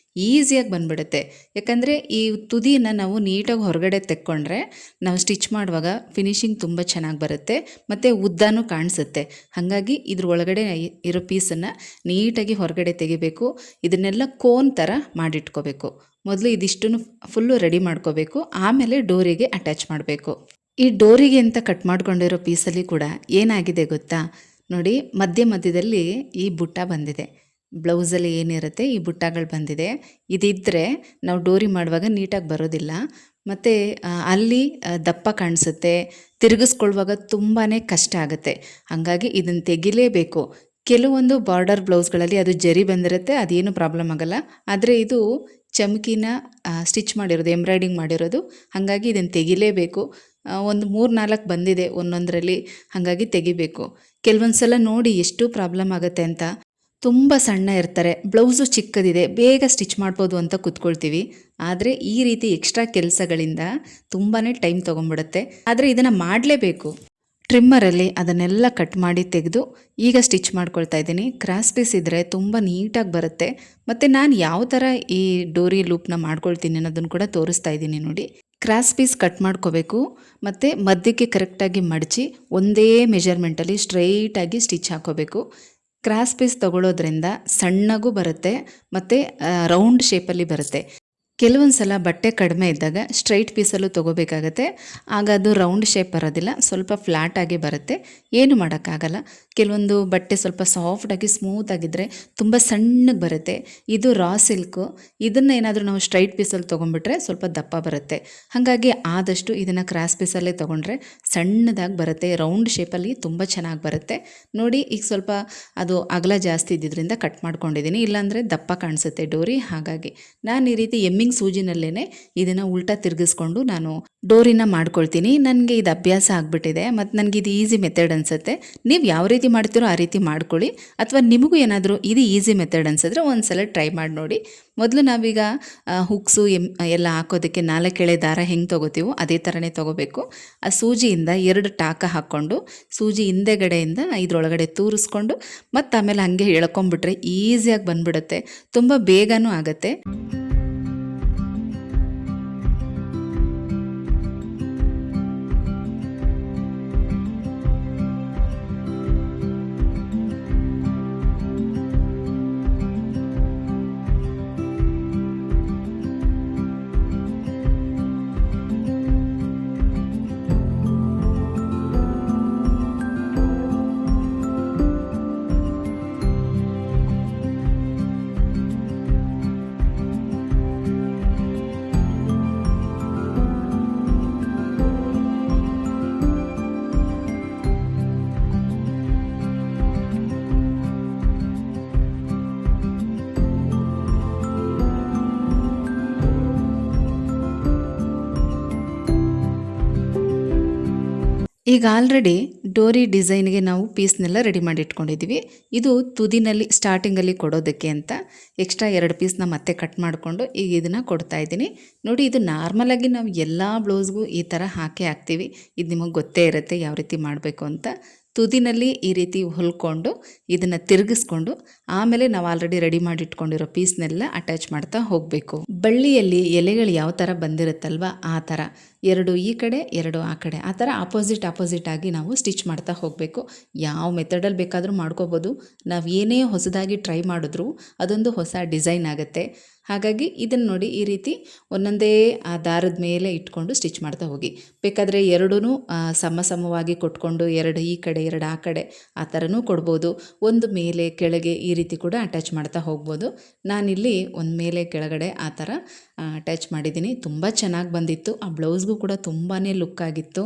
B: ಈಸಿಯಾಗಿ ಬಂದುಬಿಡುತ್ತೆ. ಯಾಕಂದರೆ ಈ ತುದಿಯನ್ನು ನಾವು ನೀಟಾಗಿ ಹೊರಗಡೆ ತೆಕ್ಕೊಂಡ್ರೆ ನಾವು ಸ್ಟಿಚ್ ಮಾಡುವಾಗ ಫಿನಿಶಿಂಗ್ ತುಂಬ ಚೆನ್ನಾಗಿ ಬರುತ್ತೆ ಮತ್ತು ಉದ್ದನೂ ಕಾಣಿಸುತ್ತೆ. ಹಾಗಾಗಿ ಇದ್ರ ಒಳಗಡೆ ಇರೋ ಪೀಸನ್ನು ನೀಟಾಗಿ ಹೊರಗಡೆ ತೆಗಿಬೇಕು. ಇದನ್ನೆಲ್ಲ ಕೋನ್ ಥರ ಮಾಡಿಟ್ಕೋಬೇಕು. ಮೊದಲು ಇದಿಷ್ಟನ್ನು ಫುಲ್ಲು ರೆಡಿ ಮಾಡ್ಕೋಬೇಕು, ಆಮೇಲೆ ಡೋರಿಗೆ ಅಟ್ಯಾಚ್ ಮಾಡಬೇಕು. ಈ ಡೋರಿಗೆ ಅಂತ ಕಟ್ ಮಾಡ್ಕೊಂಡಿರೋ ಪೀಸಲ್ಲಿ ಕೂಡ ಏನಾಗಿದೆ ಗೊತ್ತಾ ನೋಡಿ, ಮಧ್ಯದಲ್ಲಿ ಈ ಬುಟ್ಟ ಬಂದಿದೆ. ಬ್ಲೌಸಲ್ಲಿ ಏನಿರುತ್ತೆ ಈ ಬುಟ್ಟಗಳು ಬಂದಿದೆ. ಇದಿದ್ದರೆ ನಾವು ಡೋರಿ ಮಾಡುವಾಗ ನೀಟಾಗಿ ಬರೋದಿಲ್ಲ, ಮತ್ತು ಅಲ್ಲಿ ದಪ್ಪ ಕಾಣಿಸುತ್ತೆ, ತಿರುಗಿಸ್ಕೊಳ್ಳುವಾಗ ತುಂಬಾ ಕಷ್ಟ ಆಗುತ್ತೆ. ಹಾಗಾಗಿ ಇದನ್ನು ತೆಗಿಲೇಬೇಕು. ಕೆಲವೊಂದು ಬಾರ್ಡರ್ ಬ್ಲೌಸ್ಗಳಲ್ಲಿ ಅದು ಜರಿ ಬಂದಿರುತ್ತೆ, ಅದೇನು ಪ್ರಾಬ್ಲಮ್ ಆಗೋಲ್ಲ. ಆದರೆ ಇದು ಚಮಕಿನ ಸ್ಟಿಚ್ ಮಾಡಿರೋದು, ಎಂಬ್ರಾಯ್ಡಿಂಗ್ ಮಾಡಿರೋದು, ಹಾಗಾಗಿ ಇದನ್ನು ತೆಗಿಲೇಬೇಕು. ಒಂದು 3-4 ಬಂದಿದೆ ಒಂದೊಂದರಲ್ಲಿ, ಹಾಗಾಗಿ ತೆಗಿಬೇಕು. ಕೆಲವೊಂದು ಸಲ ನೋಡಿ ಎಷ್ಟು ಪ್ರಾಬ್ಲಮ್ ಆಗುತ್ತೆ ಅಂತ. ತುಂಬ ಸಣ್ಣ ಇರ್ತಾರೆ, ಬ್ಲೌಸು ಚಿಕ್ಕದಿದೆ, ಬೇಗ ಸ್ಟಿಚ್ ಮಾಡ್ಬೋದು ಅಂತ ಕೂತ್ಕೊಳ್ತೀವಿ. ಆದರೆ ಈ ರೀತಿ ಎಕ್ಸ್ಟ್ರಾ ಕೆಲಸಗಳಿಂದ ತುಂಬಾ ಟೈಮ್ ತೊಗೊಂಡ್ಬಿಡುತ್ತೆ. ಆದರೆ ಇದನ್ನು ಮಾಡಲೇಬೇಕು. ಟ್ರಿಮ್ಮರಲ್ಲಿ ಅದನ್ನೆಲ್ಲ ಕಟ್ ಮಾಡಿ ತೆಗೆದು ಈಗ ಸ್ಟಿಚ್ ಮಾಡ್ಕೊಳ್ತಾ ಇದ್ದೀನಿ. ಕ್ರಾಸ್ ಪೀಸ್ ಇದ್ದರೆ ತುಂಬ ನೀಟಾಗಿ ಬರುತ್ತೆ. ಮತ್ತು ನಾನು ಯಾವ ಥರ ಈ ಡೋರಿ ಲೂಪ್ನ ಮಾಡ್ಕೊಳ್ತೀನಿ ಅನ್ನೋದನ್ನು ಕೂಡ ತೋರಿಸ್ತಾ ಇದ್ದೀನಿ ನೋಡಿ. ಕ್ರಾಸ್ ಪೀಸ್ ಕಟ್ ಮಾಡ್ಕೋಬೇಕು ಮತ್ತು ಮಧ್ಯಕ್ಕೆ ಕರೆಕ್ಟಾಗಿ ಮಡಚಿ ಒಂದೇ ಮೆಜರ್ಮೆಂಟಲ್ಲಿ ಸ್ಟ್ರೈಟಾಗಿ ಸ್ಟಿಚ್ ಹಾಕೋಬೇಕು. ಕ್ರಾಸ್ ಪೀಸ್ ತಗೊಳ್ಳೋದ್ರಿಂದ ಸಣ್ಣಗೂ ಬರುತ್ತೆ ಮತ್ತು ರೌಂಡ್ ಶೇಪಲ್ಲಿ ಬರುತ್ತೆ. ಕೆಲವೊಂದು ಸಲ ಬಟ್ಟೆ ಕಡಿಮೆ ಇದ್ದಾಗ ಸ್ಟ್ರೈಟ್ ಪೀಸಲ್ಲೂ ತೊಗೋಬೇಕಾಗತ್ತೆ, ಆಗ ಅದು ರೌಂಡ್ ಶೇಪ್ ಬರೋದಿಲ್ಲ, ಸ್ವಲ್ಪ ಫ್ಲ್ಯಾಟಾಗಿ ಬರುತ್ತೆ. ಏನು ಮಾಡೋಕ್ಕಾಗಲ್ಲ. ಕೆಲವೊಂದು ಬಟ್ಟೆ ಸ್ವಲ್ಪ ಸಾಫ್ಟಾಗಿ ಸ್ಮೂತಾಗಿದ್ದರೆ ತುಂಬ ಸಣ್ಣಗೆ ಬರುತ್ತೆ. ಇದು ರಾ ಸಿಲ್ಕು, ಇದನ್ನು ಏನಾದರೂ ನಾವು ಸ್ಟ್ರೈಟ್ ಪೀಸಲ್ಲಿ ತೊಗೊಂಡ್ಬಿಟ್ರೆ ಸ್ವಲ್ಪ ದಪ್ಪ ಬರುತ್ತೆ. ಹಾಗಾಗಿ ಆದಷ್ಟು ಇದನ್ನು ಕ್ರಾಸ್ ಪೀಸಲ್ಲೇ ತೊಗೊಂಡ್ರೆ ಸಣ್ಣದಾಗಿ ಬರುತ್ತೆ, ರೌಂಡ್ ಶೇಪಲ್ಲಿ ತುಂಬ ಚೆನ್ನಾಗಿ ಬರುತ್ತೆ. ನೋಡಿ ಈಗ ಸ್ವಲ್ಪ ಅದು ಅಗಲ ಜಾಸ್ತಿ ಇದ್ದಿದ್ದರಿಂದ ಕಟ್ ಮಾಡ್ಕೊಂಡಿದ್ದೀನಿ, ಇಲ್ಲಾಂದರೆ ದಪ್ಪ ಕಾಣಿಸುತ್ತೆ ಡೋರಿ. ಹಾಗಾಗಿ ನಾನು ಈ ರೀತಿ ಎಮ್ಮಿಂಗ್ ಸೂಜಿನಲ್ಲೇ ಇದನ್ನು ಉಲ್ಟಾ ತಿರುಗಿಸ್ಕೊಂಡು ನಾನು ಡೋರಿನ ಮಾಡ್ಕೊಳ್ತೀನಿ. ನನಗೆ ಇದು ಅಭ್ಯಾಸ ಆಗಿಬಿಟ್ಟಿದೆ ಮತ್ತು ನನಗೆ ಇದು ಈಸಿ ಮೆಥಡ್ ಅನಿಸುತ್ತೆ. ನೀವು ಯಾವ ರೀತಿ ಮಾಡ್ತೀರೋ ಆ ರೀತಿ ಮಾಡ್ಕೊಳ್ಳಿ, ಅಥವಾ ನಿಮಗೂ ಏನಾದರೂ ಇದು ಈಸಿ ಮೆಥಡ್ ಅನಿಸಿದ್ರೆ ಒಂದು ಸಲ ಟ್ರೈ ಮಾಡಿ ನೋಡಿ. ಮೊದಲು ನಾವೀಗ ಹುಕ್ಸು ಎಲ್ಲ ಹಾಕೋದಕ್ಕೆ 4 ಎಳೆ ದಾರ ಹೆಂಗೆ ತೊಗೋತೀವೋ ಅದೇ ಥರನೇ ತೊಗೋಬೇಕು. ಆ ಸೂಜಿಯಿಂದ 2 ಟಾಕ ಹಾಕ್ಕೊಂಡು ಸೂಜಿ ಹಿಂದೆಗಡೆಯಿಂದ ಇದ್ರೊಳಗಡೆ ತೂರಿಸ್ಕೊಂಡು ಮತ್ತು ಆಮೇಲೆ ಹಾಗೆ ಎಳ್ಕೊಂಬಿಟ್ರೆ ಈಸಿಯಾಗಿ ಬಂದುಬಿಡುತ್ತೆ, ತುಂಬ ಬೇಗನೂ ಆಗುತ್ತೆ. ಈಗ ಆಲ್ರೆಡಿ ಡೋರಿ ಡಿಸೈನ್ಗೆ ನಾವು ಪೀಸ್ನೆಲ್ಲ ರೆಡಿ ಮಾಡಿ ಇಟ್ಕೊಂಡಿದ್ದೀವಿ. ಇದು ತುದಿನಲ್ಲಿ ಸ್ಟಾರ್ಟಿಂಗಲ್ಲಿ ಕೊಡೋದಕ್ಕೆ ಅಂತ ಎಕ್ಸ್ಟ್ರಾ 2 ಪೀಸ್ನ ಮತ್ತೆ ಕಟ್ ಮಾಡಿಕೊಂಡು ಈಗ ಇದನ್ನು ಕೊಡ್ತಾ ಇದ್ದೀನಿ ನೋಡಿ. ಇದು ನಾರ್ಮಲಾಗಿ ನಾವು ಎಲ್ಲ ಬ್ಲೌಸ್ಗೂ ಈ ಥರ ಹಾಕ್ತೀವಿ, ಇದು ನಿಮಗೆ ಗೊತ್ತೇ ಇರುತ್ತೆ ಯಾವ ರೀತಿ ಮಾಡಬೇಕು ಅಂತ. ತುದಿನಲ್ಲಿ ಈ ರೀತಿ ಹೊಲ್ಕೊಂಡು ಇದನ್ನು ತಿರುಗಿಸ್ಕೊಂಡು ಆಮೇಲೆ ನಾವು ಆಲ್ರೆಡಿ ರೆಡಿ ಮಾಡಿ ಇಟ್ಕೊಂಡಿರೋ ಪೀಸ್ನೆಲ್ಲ ಅಟ್ಯಾಚ್ ಮಾಡ್ತಾ ಹೋಗಬೇಕು. ಬಳ್ಳಿಯಲ್ಲಿ ಎಲೆಗಳು ಯಾವ ಥರ ಬಂದಿರುತ್ತಲ್ವ ಆ ಥರ 2 ಈ ಕಡೆ 2 ಆ ಕಡೆ, ಆ ಥರ ಆಪೋಸಿಟ್ ಆಗಿ ನಾವು ಸ್ಟಿಚ್ ಮಾಡ್ತಾ ಹೋಗಬೇಕು. ಯಾವ ಮೆಥಡಲ್ಲಿ ಬೇಕಾದರೂ ಮಾಡ್ಕೋಬೋದು. ನಾವು ಏನೇ ಹೊಸದಾಗಿ ಟ್ರೈ ಮಾಡಿದ್ರೂ ಅದೊಂದು ಹೊಸ ಡಿಸೈನ್ ಆಗುತ್ತೆ. ಹಾಗಾಗಿ ಇದನ್ನು ನೋಡಿ ಈ ರೀತಿ ಒಂದೊಂದೇ ಆ ದಾರದ ಮೇಲೆ ಇಟ್ಕೊಂಡು ಸ್ಟಿಚ್ ಮಾಡ್ತಾ ಹೋಗಿ. ಬೇಕಾದರೆ 2 ಸಮವಾಗಿ ಕೊಟ್ಕೊಂಡು 2 ಈ ಕಡೆ 2 ಆ ಕಡೆ ಆ ಥರನೂ ಕೊಡ್ಬೋದು. ಒಂದು ಮೇಲೆ ಕೆಳಗೆ ಈ ರೀತಿ ಕೂಡ ಅಟ್ಯಾಚ್ ಮಾಡ್ತಾ ಹೋಗ್ಬೋದು. ನಾನಿಲ್ಲಿ ಒಂದು ಮೇಲೆ ಕೆಳಗಡೆ ಆ ಥರ ಅಟ್ಯಾಚ್ ಮಾಡಿದ್ದೀನಿ. ತುಂಬ ಚೆನ್ನಾಗಿ ಬಂದಿತ್ತು. ಆ ಬ್ಲೌಸ್ಗೂ ಕೂಡ ತುಂಬಾ ಲುಕ್ ಆಗಿತ್ತು.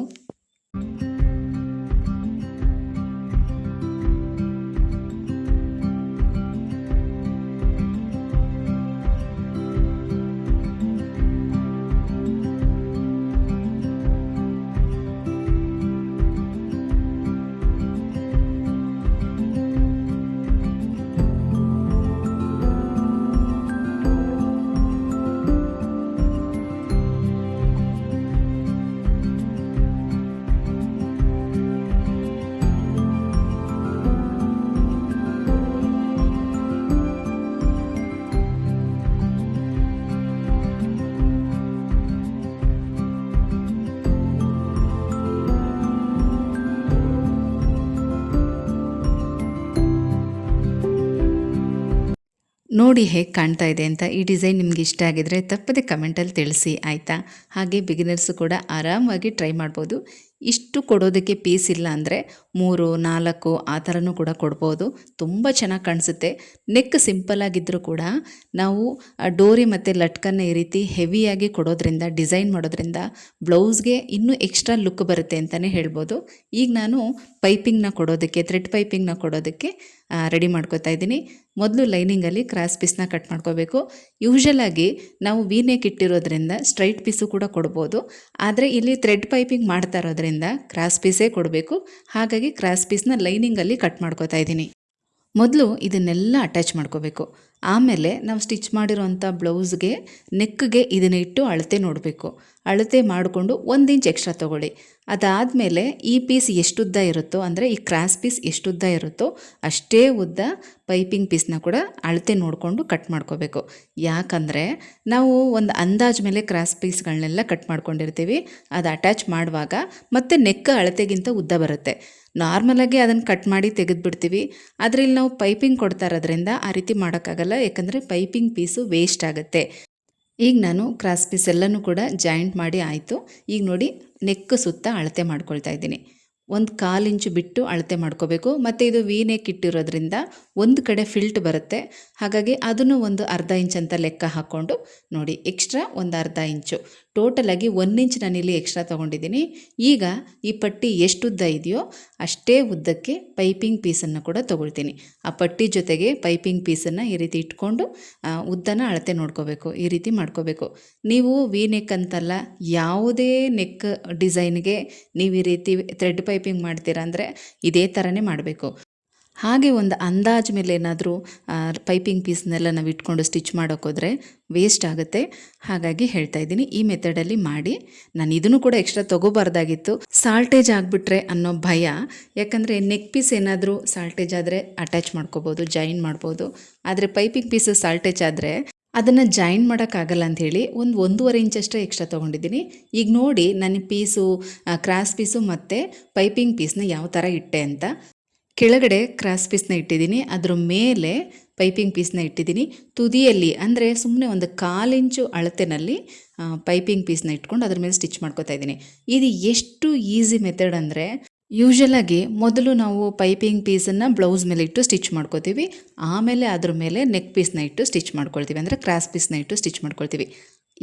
B: ನೋಡಿ ಹೇಗೆ ಕಾಣ್ತಾ ಇದೆ ಅಂತ. ಈ ಡಿಸೈನ್ ನಿಮ್ಗೆ ಇಷ್ಟ ಆಗಿದ್ರೆ ತಪ್ಪದೆ ಕಮೆಂಟಲ್ಲಿ ತಿಳಿಸಿ ಆಯಿತಾ. ಹಾಗೆ ಬಿಗಿನರ್ಸು ಕೂಡ ಆರಾಮಾಗಿ ಟ್ರೈ ಮಾಡ್ಬೋದು. ಇಷ್ಟು ಕೊಡೋದಕ್ಕೆ ಪೀಸ್ ಇಲ್ಲ ಅಂದರೆ 3, 4 ಆ ಥರನೂ ಕೂಡ ಕೊಡ್ಬೋದು. ತುಂಬ ಚೆನ್ನಾಗಿ ಕಾಣಿಸುತ್ತೆ. ನೆಕ್ ಸಿಂಪಲ್ ಆಗಿದ್ದರೂ ಕೂಡ ನಾವು ಡೋರಿ ಮತ್ತು ಲಟ್ಕನ್ನ ಈ ರೀತಿ ಹೆವಿಯಾಗಿ ಕೊಡೋದ್ರಿಂದ, ಡಿಸೈನ್ ಮಾಡೋದ್ರಿಂದ ಬ್ಲೌಸ್ಗೆ ಇನ್ನೂ ಎಕ್ಸ್ಟ್ರಾ ಲುಕ್ ಬರುತ್ತೆ ಅಂತಲೇ ಹೇಳ್ಬೋದು. ಈಗ ನಾನು ಪೈಪಿಂಗ್ನ ಕೊಡೋದಕ್ಕೆ, ಥ್ರೆಡ್ ಪೈಪಿಂಗ್ನ ಕೊಡೋದಕ್ಕೆ ರೆಡಿ ಮಾಡ್ಕೋತಾ ಇದ್ದೀನಿ. ಮೊದಲು ಲೈನಿಂಗಲ್ಲಿ ಕ್ರಾಸ್ ಪೀಸ್ನ ಕಟ್ ಮಾಡ್ಕೋಬೇಕು. ಯೂಶಲಾಗಿ ನಾವು ವಿ ನೆಕ್ ಇಟ್ಟಿರೋದ್ರಿಂದ ಸ್ಟ್ರೈಟ್ ಪೀಸು ಕೂಡ ಕೊಡ್ಬೋದು. ಆದರೆ ಇಲ್ಲಿ ಥ್ರೆಡ್ ಪೈಪಿಂಗ್ ಮಾಡ್ತಾ ಇರೋದ್ರಿಂದ ಕ್ರಾಸ್ ಪೀಸೇ ಕೊಡಬೇಕು. ಹಾಗಾಗಿ ಕ್ರಾಸ್ ಪೀಸ್ನ ಲೈನಿಂಗಲ್ಲಿ ಕಟ್ ಮಾಡ್ಕೋತಾ ಇದ್ದೀನಿ. ಮೊದಲು ಇದನ್ನೆಲ್ಲ ಅಟ್ಯಾಚ್ ಮಾಡ್ಕೋಬೇಕು. ಆಮೇಲೆ ನಾವು ಸ್ಟಿಚ್ ಮಾಡಿರೋಂಥ ಬ್ಲೌಸ್ಗೆ ನೆಕ್ಗೆ ಇದನ್ನ ಇಟ್ಟು ಅಳತೆ ನೋಡಬೇಕು. ಅಳತೆ ಮಾಡಿಕೊಂಡು 1 ಇಂಚ್ ಎಕ್ಸ್ಟ್ರಾ ತೊಗೊಳ್ಳಿ. ಅದಾದಮೇಲೆ ಈ ಪೀಸ್ ಎಷ್ಟು ಉದ್ದ ಇರುತ್ತೋ, ಅಂದರೆ ಈ ಕ್ರಾಸ್ ಪೀಸ್ ಎಷ್ಟು ಉದ್ದ ಇರುತ್ತೋ ಅಷ್ಟೇ ಉದ್ದ ಪೈಪಿಂಗ್ ಪೀಸ್ನ ಕೂಡ ಅಳತೆ ನೋಡಿಕೊಂಡು ಕಟ್ ಮಾಡ್ಕೋಬೇಕು. ಯಾಕಂದರೆ ನಾವು ಒಂದು ಅಂದಾಜು ಮೇಲೆ ಕ್ರಾಸ್ ಪೀಸ್ಗಳನ್ನೆಲ್ಲ ಕಟ್ ಮಾಡ್ಕೊಂಡಿರ್ತೀವಿ. ಅದು ಅಟ್ಯಾಚ್ ಮಾಡುವಾಗ ಮತ್ತೆ ನೆಕ್ ಅಳತೆಗಿಂತ ಉದ್ದ ಬರುತ್ತೆ. ನಾರ್ಮಲಾಗಿ ಅದನ್ನು ಕಟ್ ಮಾಡಿ ತೆಗೆದುಬಿಡ್ತೀವಿ. ಆದರೆ ಇಲ್ಲಿ ನಾವು ಪೈಪಿಂಗ್ ಕೊಡ್ತಾ ಇರೋದ್ರಿಂದ ಆ ರೀತಿ ಮಾಡೋಕ್ಕಾಗಲ್ಲ, ಯಾಕಂದರೆ ಪೈಪಿಂಗ್ ಪೀಸು ವೇಸ್ಟ್ ಆಗುತ್ತೆ. ಈಗ ನಾನು ಕ್ರಾಸ್ ಪೀಸ್ ಎಲ್ಲನೂ ಕೂಡ ಜಾಯಿಂಟ್ ಮಾಡಿ ಆಯಿತು. ಈಗ ನೋಡಿ ನೆಕ್ ಸುತ್ತ ಅಳತೆ ಮಾಡ್ಕೊಳ್ತಾ ಇದ್ದೀನಿ. 1/4 ಇಂಚು ಬಿಟ್ಟು ಅಳತೆ ಮಾಡ್ಕೋಬೇಕು. ಮತ್ತು ಇದು ವಿ ನೆಕ್ ಇಟ್ಟಿರೋದ್ರಿಂದ ಒಂದು ಕಡೆ ಫಿಲ್ಟ್ ಬರುತ್ತೆ. ಹಾಗಾಗಿ ಅದನ್ನು ಒಂದು ಅರ್ಧ ಇಂಚ್ ಅಂತ ಲೆಕ್ಕ ಹಾಕ್ಕೊಂಡು ನೋಡಿ, ಎಕ್ಸ್ಟ್ರಾ ಒಂದು ಅರ್ಧ ಇಂಚು, ಟೋಟಲಾಗಿ 1 ಇಂಚ್ ನಾನಿಲ್ಲಿ ಎಕ್ಸ್ಟ್ರಾ ತೊಗೊಂಡಿದ್ದೀನಿ. ಈಗ ಈ ಪಟ್ಟಿ ಎಷ್ಟು ಉದ್ದ ಇದೆಯೋ ಅಷ್ಟೇ ಉದ್ದಕ್ಕೆ ಪೈಪಿಂಗ್ ಪೀಸನ್ನು ಕೂಡ ತೊಗೊಳ್ತೀನಿ. ಆ ಪಟ್ಟಿ ಜೊತೆಗೆ ಪೈಪಿಂಗ್ ಪೀಸನ್ನು ಈ ರೀತಿ ಇಟ್ಕೊಂಡು ಉದ್ದನ ಅಳತೆ ನೋಡ್ಕೋಬೇಕು. ಈ ರೀತಿ ಮಾಡ್ಕೋಬೇಕು. ನೀವು ವಿ ನೆಕ್ ಅಂತಲ್ಲ, ಯಾವುದೇ ನೆಕ್ ಡಿಸೈನ್ಗೆ ನೀವು ಈ ರೀತಿ ಥ್ರೆಡ್ ಪೈಪಿಂಗ್ ಮಾಡ್ತೀರಾ ಅಂದರೆ ಇದೇ ಥರನೇ ಮಾಡಬೇಕು. ಹಾಗೆ ಒಂದು ಅಂದಾಜು ಮೇಲೆ ಏನಾದರೂ ಪೈಪಿಂಗ್ ಪೀಸ್ನೆಲ್ಲ ನಾವು ಇಟ್ಕೊಂಡು ಸ್ಟಿಚ್ ಮಾಡೋಕ್ಕೋದ್ರೆ ವೇಸ್ಟ್ ಆಗುತ್ತೆ. ಹಾಗಾಗಿ ಹೇಳ್ತಾ ಇದ್ದೀನಿ, ಈ ಮೆಥಡಲ್ಲಿ ಮಾಡಿ. ನಾನು ಇದನ್ನು ಕೂಡ ಎಕ್ಸ್ಟ್ರಾ ತೊಗೋಬಾರ್ದಾಗಿತ್ತು, ಸಾಲ್ಟೇಜ್ ಆಗಿಬಿಟ್ರೆ ಅನ್ನೋ ಭಯ. ಯಾಕಂದರೆ ನೆಕ್ ಪೀಸ್ ಏನಾದರೂ ಸಾಲ್ಟೇಜ್ ಆದರೆ ಅಟ್ಯಾಚ್ ಮಾಡ್ಕೋಬೋದು, ಜಾಯಿನ್ ಮಾಡ್ಬೋದು. ಆದರೆ ಪೈಪಿಂಗ್ ಪೀಸು ಸಾಲ್ಟೇಜ್ ಆದರೆ ಅದನ್ನು ಜಾಯಿನ್ ಮಾಡೋಕ್ಕಾಗಲ್ಲ ಅಂಥೇಳಿ 1.5 ಇಂಚಷ್ಟೇ ಎಕ್ಸ್ಟ್ರಾ ತೊಗೊಂಡಿದ್ದೀನಿ. ಈಗ ನೋಡಿ ನನ್ನ ಪೀಸು, ಕ್ರಾಸ್ ಪೀಸು ಮತ್ತು ಪೈಪಿಂಗ್ ಪೀಸ್ನ ಯಾವ ಥರ ಇಟ್ಟೆ ಅಂತ. ಕೆಳಗಡೆ ಕ್ರಾಸ್ ಪೀಸ್ನ ಇಟ್ಟಿದ್ದೀನಿ, ಅದ್ರ ಮೇಲೆ ಪೈಪಿಂಗ್ ಪೀಸ್ನ ಇಟ್ಟಿದ್ದೀನಿ. ತುದಿಯಲ್ಲಿ ಅಂದರೆ ಸುಮ್ಮನೆ 1/4 ಇಂಚು ಅಳತೆನಲ್ಲಿ ಪೈಪಿಂಗ್ ಪೀಸ್ನ ಇಟ್ಕೊಂಡು ಅದ್ರ ಮೇಲೆ ಸ್ಟಿಚ್ ಮಾಡ್ಕೋತಾ ಇದ್ದೀನಿ. ಇದು ಎಷ್ಟು ಈಸಿ ಮೆಥಡ್ ಅಂದರೆ, ಯೂಶಲಾಗಿ ಮೊದಲು ನಾವು ಪೈಪಿಂಗ್ ಪೀಸನ್ನು ಬ್ಲೌಸ್ ಮೇಲೆ ಇಟ್ಟು ಸ್ಟಿಚ್ ಮಾಡ್ಕೋತೀವಿ. ಆಮೇಲೆ ಅದ್ರ ಮೇಲೆ ನೆಕ್ ಪೀಸ್ನ ಇಟ್ಟು ಸ್ಟಿಚ್ ಮಾಡ್ಕೊಳ್ತೀವಿ, ಅಂದರೆ ಕ್ರಾಸ್ ಪೀಸ್ನ ಇಟ್ಟು ಸ್ಟಿಚ್ ಮಾಡ್ಕೊಳ್ತೀವಿ.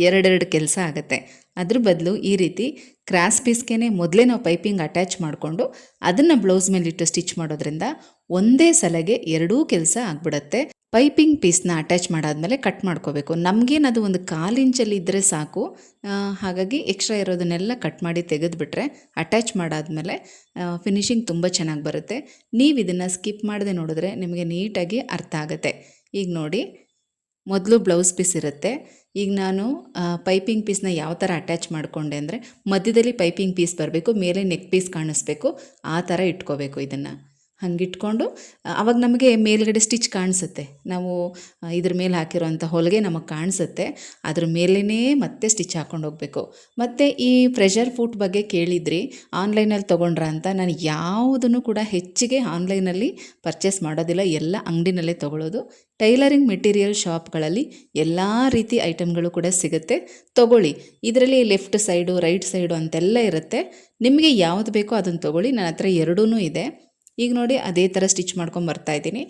B: ಎರಡೆರಡು ಕೆಲಸ ಆಗುತ್ತೆ. ಅದ್ರ ಬದಲು ಈ ರೀತಿ ಕ್ರಾಸ್ ಪೀಸ್ಗೆ ಮೊದಲೇ ನಾವು ಪೈಪಿಂಗ್ ಅಟ್ಯಾಚ್ ಮಾಡಿಕೊಂಡು ಅದನ್ನು ಬ್ಲೌಸ್ ಮೇಲೆ ಇಟ್ಟು ಸ್ಟಿಚ್ ಮಾಡೋದ್ರಿಂದ ಒಂದೇ ಸಲಗೆ ಎರಡೂ ಕೆಲಸ ಆಗಿಬಿಡುತ್ತೆ. ಪೈಪಿಂಗ್ ಪೀಸ್ನ ಅಟ್ಯಾಚ್ ಮಾಡಾದಮೇಲೆ ಕಟ್ ಮಾಡ್ಕೋಬೇಕು. ನಮಗೇನದು 1/4 ಇಂಚಲ್ಲಿ ಇದ್ದರೆ ಸಾಕು. ಹಾಗಾಗಿ ಎಕ್ಸ್ಟ್ರಾ ಇರೋದನ್ನೆಲ್ಲ ಕಟ್ ಮಾಡಿ ತೆಗೆದುಬಿಟ್ರೆ ಅಟ್ಯಾಚ್ ಮಾಡಾದಮೇಲೆ ಫಿನಿಶಿಂಗ್ ತುಂಬ ಚೆನ್ನಾಗಿ ಬರುತ್ತೆ. ನೀವು ಇದನ್ನು ಸ್ಕಿಪ್ ಮಾಡದೆ ನೋಡಿದ್ರೆ ನಿಮಗೆ ನೀಟಾಗಿ ಅರ್ಥ ಆಗುತ್ತೆ. ಈಗ ನೋಡಿ, ಮೊದಲು ಬ್ಲೌಸ್ ಪೀಸ್ ಇರುತ್ತೆ. ಈಗ ನಾನು ಪೈಪಿಂಗ್ ಪೀಸ್ನ ಯಾವ ಥರ ಅಟ್ಯಾಚ್ ಮಾಡಿಕೊಂಡೆ ಅಂದರೆ, ಮಧ್ಯದಲ್ಲಿ ಪೈಪಿಂಗ್ ಪೀಸ್ ಬರಬೇಕು, ಮೇಲೆ ನೆಕ್ ಪೀಸ್ ಕಾಣಿಸ್ಬೇಕು, ಆ ಥರ ಇಟ್ಕೋಬೇಕು. ಇದನ್ನು ಹಂಗಿಟ್ಕೊಂಡು ಆವಾಗ ನಮಗೆ ಮೇಲ್ಗಡೆ ಸ್ಟಿಚ್ ಕಾಣಿಸುತ್ತೆ. ನಾವು ಇದ್ರ ಮೇಲೆ ಹಾಕಿರೋಂಥ ಹೊಲಿಗೆ ನಮಗೆ ಕಾಣಿಸುತ್ತೆ. ಅದ್ರ ಮೇಲೇ ಮತ್ತೆ ಸ್ಟಿಚ್ ಹಾಕ್ಕೊಂಡು ಹೋಗಬೇಕು. ಮತ್ತು ಈ ಪ್ರೆಷರ್ ಫೂಟ್ ಬಗ್ಗೆ ಕೇಳಿದ್ರಿ, ಆನ್ಲೈನಲ್ಲಿ ತೊಗೊಂಡ್ರ ಅಂತ. ನಾನು ಯಾವುದನ್ನು ಕೂಡ ಹೆಚ್ಚಿಗೆ ಆನ್ಲೈನಲ್ಲಿ ಪರ್ಚೇಸ್ ಮಾಡೋದಿಲ್ಲ, ಎಲ್ಲ ಅಂಗಡಿನಲ್ಲೇ ತೊಗೊಳ್ಳೋದು. ಟೈಲರಿಂಗ್ ಮೆಟೀರಿಯಲ್ ಶಾಪ್ಗಳಲ್ಲಿ ಎಲ್ಲ ರೀತಿ ಐಟಮ್ಗಳು ಕೂಡ ಸಿಗುತ್ತೆ, ತೊಗೊಳ್ಳಿ. ಇದರಲ್ಲಿ ಲೆಫ್ಟ್ ಸೈಡು, ರೈಟ್ ಸೈಡು ಅಂತೆಲ್ಲ ಇರುತ್ತೆ. ನಿಮಗೆ ಯಾವುದು ಬೇಕೋ ಅದನ್ನು ತೊಗೊಳ್ಳಿ. ನನ್ನ ಹತ್ರ ಎರಡೂ ಇದೆ. ಈಗ ನೋಡಿ, ಅದೇ ಥರ ಸ್ಟಿಚ್ ಮಾಡ್ಕೊಂಡು ಬರ್ತಾಯಿದ್ದೀನಿ.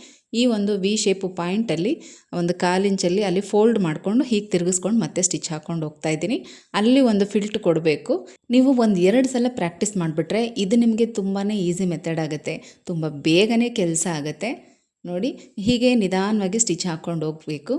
B: ಈ ಒಂದು ವಿ ಶೇಪು ಪಾಯಿಂಟಲ್ಲಿ 1/4 ಇಂಚಲ್ಲಿ ಅಲ್ಲಿ ಫೋಲ್ಡ್ ಮಾಡಿಕೊಂಡು ಹೀಗೆ ತಿರುಗಿಸ್ಕೊಂಡು ಮತ್ತೆ ಸ್ಟಿಚ್ ಹಾಕ್ಕೊಂಡು ಹೋಗ್ತಾಯಿದ್ದೀನಿ. ಅಲ್ಲಿ ಒಂದು ಫಿಲ್ಟ್ ಕೊಡಬೇಕು. ನೀವು 1-2 ಸಲ ಪ್ರಾಕ್ಟೀಸ್ ಮಾಡಿಬಿಟ್ರೆ ಇದು ನಿಮಗೆ ತುಂಬಾ ಈಸಿ ಮೆಥಡ್ ಆಗುತ್ತೆ, ತುಂಬ ಬೇಗನೆ ಕೆಲಸ ಆಗುತ್ತೆ. ನೋಡಿ, ಹೀಗೆ ನಿಧಾನವಾಗಿ ಸ್ಟಿಚ್ ಹಾಕ್ಕೊಂಡು ಹೋಗಬೇಕು.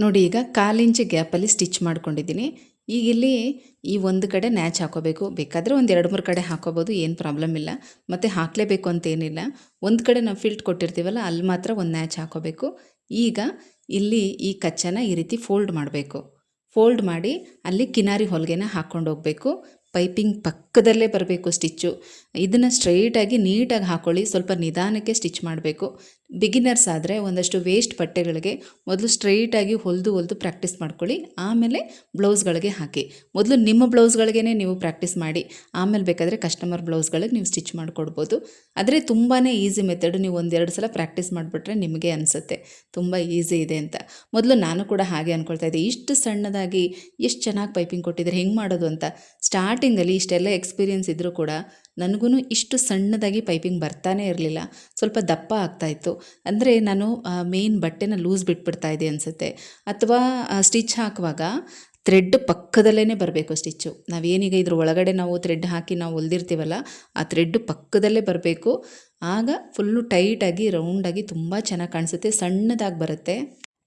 B: ನೋಡಿ, ಈಗ 1/4 ಇಂಚ್ ಗ್ಯಾಪಲ್ಲಿ ಸ್ಟಿಚ್ ಮಾಡ್ಕೊಂಡಿದ್ದೀನಿ. ಈಗ ಇಲ್ಲಿ ಈ ಒಂದು ಕಡೆ ನ್ಯಾಚ್ ಹಾಕೋಬೇಕು. ಬೇಕಾದರೆ 1-2-3 ಕಡೆ ಹಾಕೋಬೋದು, ಏನು ಪ್ರಾಬ್ಲಮ್ ಇಲ್ಲ. ಮತ್ತು ಹಾಕಲೇಬೇಕು ಅಂತೇನಿಲ್ಲ. ಒಂದು ಕಡೆ ನಾವು ಫಿಲ್ಟ್ ಕೊಟ್ಟಿರ್ತೀವಲ್ಲ, ಅಲ್ಲಿ ಮಾತ್ರ ಒಂದು ನ್ಯಾಚ್ ಹಾಕೋಬೇಕು. ಈಗ ಇಲ್ಲಿ ಈ ಕಚ್ಚನ ಈ ರೀತಿ ಫೋಲ್ಡ್ ಮಾಡಬೇಕು. ಫೋಲ್ಡ್ ಮಾಡಿ ಅಲ್ಲಿ ಕಿನಾರಿ ಹೊಲಿಗೆನ ಹಾಕ್ಕೊಂಡು ಹೋಗಬೇಕು. ಪೈಪಿಂಗ್ ಪಕ್ಕದಲ್ಲೇ ಬರಬೇಕು ಸ್ಟಿಚ್ಚು. ಇದನ್ನು ಸ್ಟ್ರೈಟಾಗಿ ನೀಟಾಗಿ ಹಾಕ್ಕೊಳ್ಳಿ. ಸ್ವಲ್ಪ ನಿಧಾನಕ್ಕೆ ಸ್ಟಿಚ್ ಮಾಡಬೇಕು. ಬಿಗಿನರ್ಸ್ ಆದರೆ ಒಂದಷ್ಟು ವೇಸ್ಟ್ ಬಟ್ಟೆಗಳಿಗೆ ಮೊದಲು ಸ್ಟ್ರೈಟಾಗಿ ಹೊಲಿದು ಪ್ರಾಕ್ಟೀಸ್ ಮಾಡ್ಕೊಳ್ಳಿ. ಆಮೇಲೆ ಬ್ಲೌಸ್ಗಳಿಗೆ ಹಾಕಿ. ಮೊದಲು ನಿಮ್ಮ ಬ್ಲೌಸ್ಗಳಿಗೇ ನೀವು ಪ್ರಾಕ್ಟೀಸ್ ಮಾಡಿ, ಆಮೇಲೆ ಬೇಕಾದರೆ ಕಸ್ಟಮರ್ ಬ್ಲೌಸ್ಗಳಿಗೆ ನೀವು ಸ್ಟಿಚ್ ಮಾಡಿಕೊಡ್ಬೋದು. ಆದರೆ ತುಂಬಾ ಈಸಿ ಮೆಥಡ್. ನೀವು ಒಂದೆರಡು ಸಲ ಪ್ರಾಕ್ಟೀಸ್ ಮಾಡಿಬಿಟ್ರೆ ನಿಮಗೆ ಅನಿಸುತ್ತೆ ತುಂಬ ಈಸಿ ಇದೆ ಅಂತ. ಮೊದಲು ನಾನು ಕೂಡ ಹಾಗೆ ಅಂದ್ಕೊಳ್ತಾ ಇದ್ದೆ, ಇಷ್ಟು ಸಣ್ಣದಾಗಿ ಎಷ್ಟು ಚೆನ್ನಾಗಿ ಪೈಪಿಂಗ್ ಕೊಟ್ಟಿದ್ದಾರೆ, ಹೆಂಗೆ ಮಾಡೋದು ಅಂತ. ಸ್ಟಾರ್ಟಿಂಗಲ್ಲಿ ಇಷ್ಟೆಲ್ಲ ಎಕ್ಸ್ಪೀರಿಯೆನ್ಸ್ ಇದ್ದರೂ ಕೂಡ ನನಗೂ ಇಷ್ಟು ಸಣ್ಣದಾಗಿ ಪೈಪಿಂಗ್ ಬರ್ತಾನೆ ಇರಲಿಲ್ಲ. ಸ್ವಲ್ಪ ದಪ್ಪ ಆಗ್ತಾಯಿತ್ತು. ಅಂದರೆ ನಾನು ಮೇನ್ ಬಟ್ಟೆನ ಲೂಸ್ ಬಿಟ್ಬಿಡ್ತಾ ಇದ್ದೆ ಅನಿಸುತ್ತೆ. ಅಥವಾ ಸ್ಟಿಚ್ ಹಾಕುವಾಗ ಥ್ರೆಡ್ ಪಕ್ಕದಲ್ಲೇ ಬರಬೇಕು ಸ್ಟಿಚ್ಚು. ನಾವೇನೀಗ ಇದ್ರ ಒಳಗಡೆ ನಾವು ಥ್ರೆಡ್ ಹಾಕಿ ನಾವು ಹೊಲ್ದಿರ್ತೀವಲ್ಲ, ಆ ಥ್ರೆಡ್ ಪಕ್ಕದಲ್ಲೇ ಬರಬೇಕು. ಆಗ ಫುಲ್ಲು ಟೈಟಾಗಿ ರೌಂಡಾಗಿ ತುಂಬ ಚೆನ್ನಾಗಿ ಕಾಣಿಸುತ್ತೆ, ಸಣ್ಣದಾಗಿ ಬರುತ್ತೆ.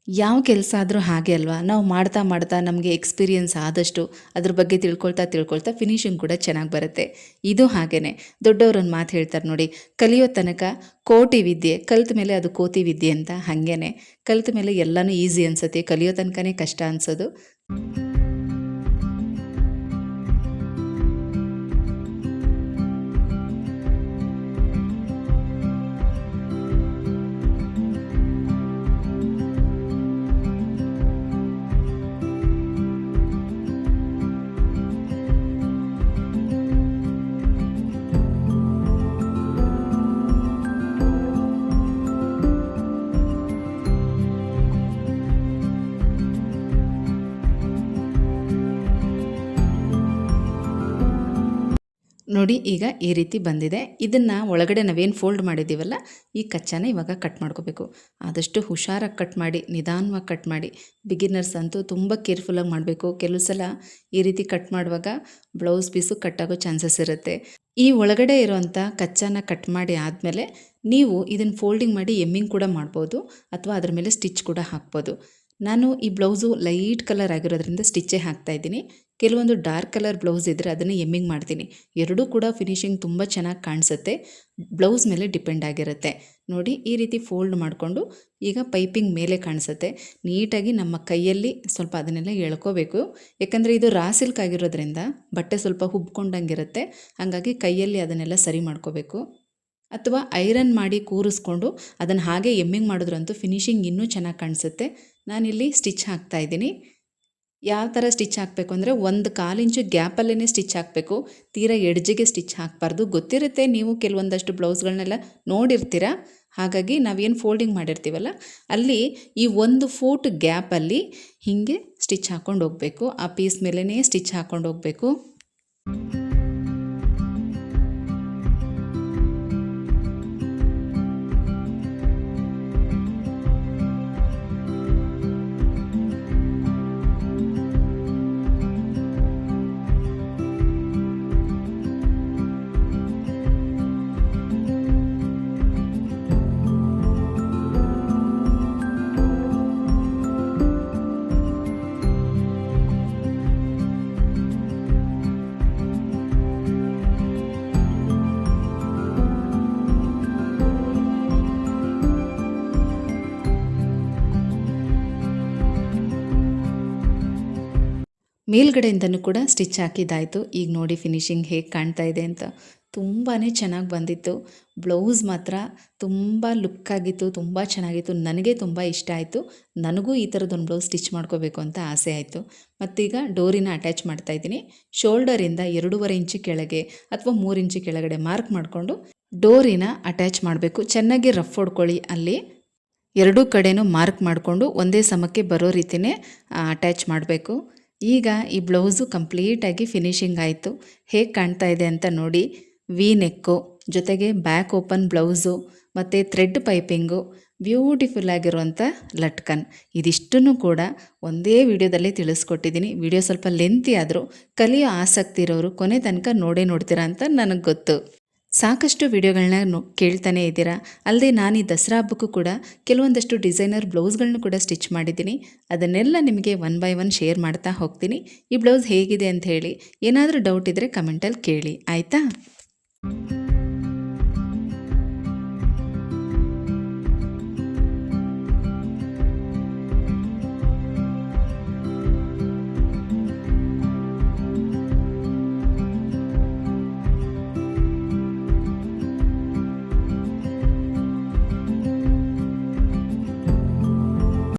B: ಯಾವ ಕೆಲಸ ಆದರೂ ಹಾಗೆ ಅಲ್ವಾ, ನಾವು ಮಾಡ್ತಾ ಮಾಡ್ತಾ ನಮಗೆ ಎಕ್ಸ್ಪೀರಿಯೆನ್ಸ್ ಆದಷ್ಟು ಅದ್ರ ಬಗ್ಗೆ ತಿಳ್ಕೊಳ್ತಾ ಫಿನಿಶಿಂಗ್ ಕೂಡ ಚೆನ್ನಾಗಿ ಬರುತ್ತೆ. ಇದು ಹಾಗೇ ದೊಡ್ಡವರೊಂದು ಮಾತು ಹೇಳ್ತಾರೆ ನೋಡಿ, ಕಲಿಯೋ ತನಕ ಕೋಟಿ ವಿದ್ಯೆ, ಕಲಿತ ಮೇಲೆ ಅದು ಕೋತಿ ವಿದ್ಯೆ ಅಂತ. ಹಾಗೇ ಕಲಿತ ಮೇಲೆ ಎಲ್ಲನೂ ಈಸಿ ಅನಿಸುತ್ತೆ, ಕಲಿಯೋ ತನಕನೇ ಕಷ್ಟ ಅನಿಸೋದು. ನೋಡಿ ಈಗ ಈ ರೀತಿ ಬಂದಿದೆ. ಇದನ್ನು ಒಳಗಡೆ ನಾವೇನು ಫೋಲ್ಡ್ ಮಾಡಿದ್ದೀವಲ್ಲ, ಈ ಕಚ್ಚಾನ ಇವಾಗ ಕಟ್ ಮಾಡ್ಕೋಬೇಕು. ಆದಷ್ಟು ಹುಷಾರಾಗಿ ಕಟ್ ಮಾಡಿ, ನಿಧಾನವಾಗಿ ಕಟ್ ಮಾಡಿ. ಬಿಗಿನರ್ಸ್ ಅಂತೂ ತುಂಬ ಕೇರ್ಫುಲ್ಲಾಗಿ ಮಾಡಬೇಕು. ಕೆಲವು ಸಲ ಈ ರೀತಿ ಕಟ್ ಮಾಡುವಾಗ ಬ್ಲೌಸ್ ಪೀಸು ಕಟ್ಟಾಗೋ ಚಾನ್ಸಸ್ ಇರುತ್ತೆ. ಈ ಒಳಗಡೆ ಇರೋವಂಥ ಕಚ್ಚಾನ ಕಟ್ ಮಾಡಿ ಆದಮೇಲೆ ನೀವು ಇದನ್ನು ಫೋಲ್ಡಿಂಗ್ ಮಾಡಿ ಎಮ್ಮಿಂಗ್ ಕೂಡ ಮಾಡ್ಬೋದು, ಅಥವಾ ಅದ್ರ ಮೇಲೆ ಸ್ಟಿಚ್ ಕೂಡ ಹಾಕ್ಬೋದು. ನಾನು ಈ ಬ್ಲೌಸು ಲೈಟ್ ಕಲರ್ ಆಗಿರೋದ್ರಿಂದ ಸ್ಟಿಚ್ಚೇ ಹಾಕ್ತಾಯಿದ್ದೀನಿ. ಕೆಲವೊಂದು ಡಾರ್ಕ್ ಕಲರ್ ಬ್ಲೌಸ್ ಇದ್ದರೆ ಅದನ್ನು ಎಮ್ಮಿಂಗ್ ಮಾಡ್ತೀನಿ. ಎರಡೂ ಕೂಡ ಫಿನಿಶಿಂಗ್ ತುಂಬ ಚೆನ್ನಾಗಿ ಕಾಣಿಸುತ್ತೆ. ಬ್ಲೌಸ್ ಮೇಲೆ ಡಿಪೆಂಡ್ ಆಗಿರುತ್ತೆ. ನೋಡಿ ಈ ರೀತಿ ಫೋಲ್ಡ್ ಮಾಡಿಕೊಂಡು ಈಗ ಪೈಪಿಂಗ್ ಮೇಲೆ ಕಾಣಿಸುತ್ತೆ. ನೀಟಾಗಿ ನಮ್ಮ ಕೈಯಲ್ಲಿ ಸ್ವಲ್ಪ ಅದನ್ನೆಲ್ಲ ಎಳ್ಕೋಬೇಕು. ಯಾಕಂದರೆ ಇದು ರಾ ಸಿಲ್ಕ್ ಆಗಿರೋದ್ರಿಂದ ಬಟ್ಟೆ ಸ್ವಲ್ಪ ಹುಬ್ಕೊಂಡಂಗಿರುತ್ತೆ. ಹಾಗಾಗಿ ಕೈಯಲ್ಲಿ ಅದನ್ನೆಲ್ಲ ಸರಿ ಮಾಡ್ಕೋಬೇಕು. ಅಥವಾ ಐರನ್ ಮಾಡಿ ಕೂರಿಸ್ಕೊಂಡು ಅದನ್ನು ಹಾಗೆ ಎಮ್ಮಿಂಗ್ ಮಾಡಿದ್ರಂತೂ ಫಿನಿಶಿಂಗ್ ಇನ್ನೂ ಚೆನ್ನಾಗಿ ಕಾಣಿಸುತ್ತೆ. ನಾನಿಲ್ಲಿ ಸ್ಟಿಚ್ ಹಾಕ್ತಾಯಿದ್ದೀನಿ. ಯಾವ ಥರ ಸ್ಟಿಚ್ ಹಾಕಬೇಕು ಅಂದರೆ 1/4 ಇಂಚು ಗ್ಯಾಪಲ್ಲೇ ಸ್ಟಿಚ್ ಹಾಕಬೇಕು. ತೀರಾ ಎಡ್ಜಿಗೆ ಸ್ಟಿಚ್ ಹಾಕಬಾರ್ದು. ಗೊತ್ತಿರುತ್ತೆ, ನೀವು ಕೆಲವೊಂದಷ್ಟು ಬ್ಲೌಸ್ಗಳನ್ನೆಲ್ಲ ನೋಡಿರ್ತೀರ. ಹಾಗಾಗಿ ನಾವೇನು ಫೋಲ್ಡಿಂಗ್ ಮಾಡಿರ್ತೀವಲ್ಲ, ಅಲ್ಲಿ ಈ 1 ಫೂಟ್ ಗ್ಯಾಪಲ್ಲಿ ಹೀಗೆ ಸ್ಟಿಚ್ ಹಾಕ್ಕೊಂಡು ಹೋಗಬೇಕು. ಆ ಪೀಸ್ ಮೇಲೇ ಸ್ಟಿಚ್ ಹಾಕ್ಕೊಂಡು ಹೋಗಬೇಕು. ಮೇಲ್ಗಡೆಯಿಂದನೂ ಕೂಡ ಸ್ಟಿಚ್ ಹಾಕಿದ್ದಾಯಿತು. ಈಗ ನೋಡಿ ಫಿನಿಶಿಂಗ್ ಹೇಗೆ ಕಾಣ್ತಾ ಇದೆ ಅಂತ. ತುಂಬಾ ಚೆನ್ನಾಗಿ ಬಂದಿತ್ತು. ಬ್ಲೌಸ್ ಮಾತ್ರ ತುಂಬ ಲುಕ್ಕಾಗಿತ್ತು, ತುಂಬ ಚೆನ್ನಾಗಿತ್ತು. ನನಗೆ ತುಂಬ ಇಷ್ಟ ಆಯಿತು. ನನಗೂ ಈ ಥರದೊಂದು ಬ್ಲೌಸ್ ಸ್ಟಿಚ್ ಮಾಡ್ಕೋಬೇಕು ಅಂತ ಆಸೆ ಆಯಿತು. ಮತ್ತೀಗ ಡೋರಿನ ಅಟ್ಯಾಚ್ ಮಾಡ್ತಾಯಿದ್ದೀನಿ. ಶೋಲ್ಡರಿಂದ 2.5 ಇಂಚು ಕೆಳಗೆ ಅಥವಾ 3 ಇಂಚು ಕೆಳಗಡೆ ಮಾರ್ಕ್ ಮಾಡಿಕೊಂಡು ಡೋರಿನ ಅಟ್ಯಾಚ್ ಮಾಡಬೇಕು. ಚೆನ್ನಾಗಿ ರಫ್ ಹೊಡ್ಕೊಳ್ಳಿ. ಅಲ್ಲಿ ಎರಡೂ ಕಡೆನೂ ಮಾರ್ಕ್ ಮಾಡಿಕೊಂಡು ಒಂದೇ ಸಮಕ್ಕೆ ಬರೋ ರೀತಿಯೇ ಅಟ್ಯಾಚ್ ಮಾಡಬೇಕು. ಈಗ ಈ ಬ್ಲೌಸು ಕಂಪ್ಲೀಟಾಗಿ ಫಿನಿಶಿಂಗ್ ಆಯಿತು. ಹೇಗೆ ಕಾಣ್ತಾ ಇದೆ ಅಂತ ನೋಡಿ. ವಿ ನೆಕ್ಕು ಜೊತೆಗೆ ಬ್ಯಾಕ್ ಓಪನ್ ಬ್ಲೌಸು ಮತ್ತು ಥ್ರೆಡ್ ಪೈಪಿಂಗು, ಬ್ಯೂಟಿಫುಲ್ ಆಗಿರುವಂಥ ಲಟ್ಕನ್, ಇದಿಷ್ಟನ್ನು ಕೂಡ ಒಂದೇ ವಿಡಿಯೋದಲ್ಲಿ ತಿಳಿಸ್ಕೊಟ್ಟಿದ್ದೀನಿ. ವಿಡಿಯೋ ಸ್ವಲ್ಪ ಲೆಂತಿ ಆದರೂ ಕಲಿಯೋ ಆಸಕ್ತಿ ಇರೋರು ಕೊನೆ ತನಕ ನೋಡ್ತೀರಾ ಅಂತ ನನಗೆ ಗೊತ್ತು. ಸಾಕಷ್ಟು ವಿಡಿಯೋಗಳನ್ನ ಕೇಳ್ತಾನೆ ಇದ್ದೀರಾ. ಅಲ್ಲದೆ ನಾನು ಈ ದಸರಾ ಹಬ್ಬಕ್ಕೂ ಕೂಡ ಕೆಲವೊಂದಷ್ಟು ಡಿಸೈನರ್ ಬ್ಲೌಸ್ಗಳನ್ನೂ ಕೂಡ ಸ್ಟಿಚ್ ಮಾಡಿದ್ದೀನಿ. ಅದನ್ನೆಲ್ಲ ನಿಮಗೆ 1 by 1 ಶೇರ್ ಮಾಡ್ತಾ ಹೋಗ್ತೀನಿ. ಈ ಬ್ಲೌಸ್ ಹೇಗಿದೆ ಅಂತ ಹೇಳಿ, ಏನಾದರೂ ಡೌಟ್ ಇದ್ದರೆ ಕಮೆಂಟಲ್ಲಿ ಕೇಳಿ, ಆಯಿತಾ?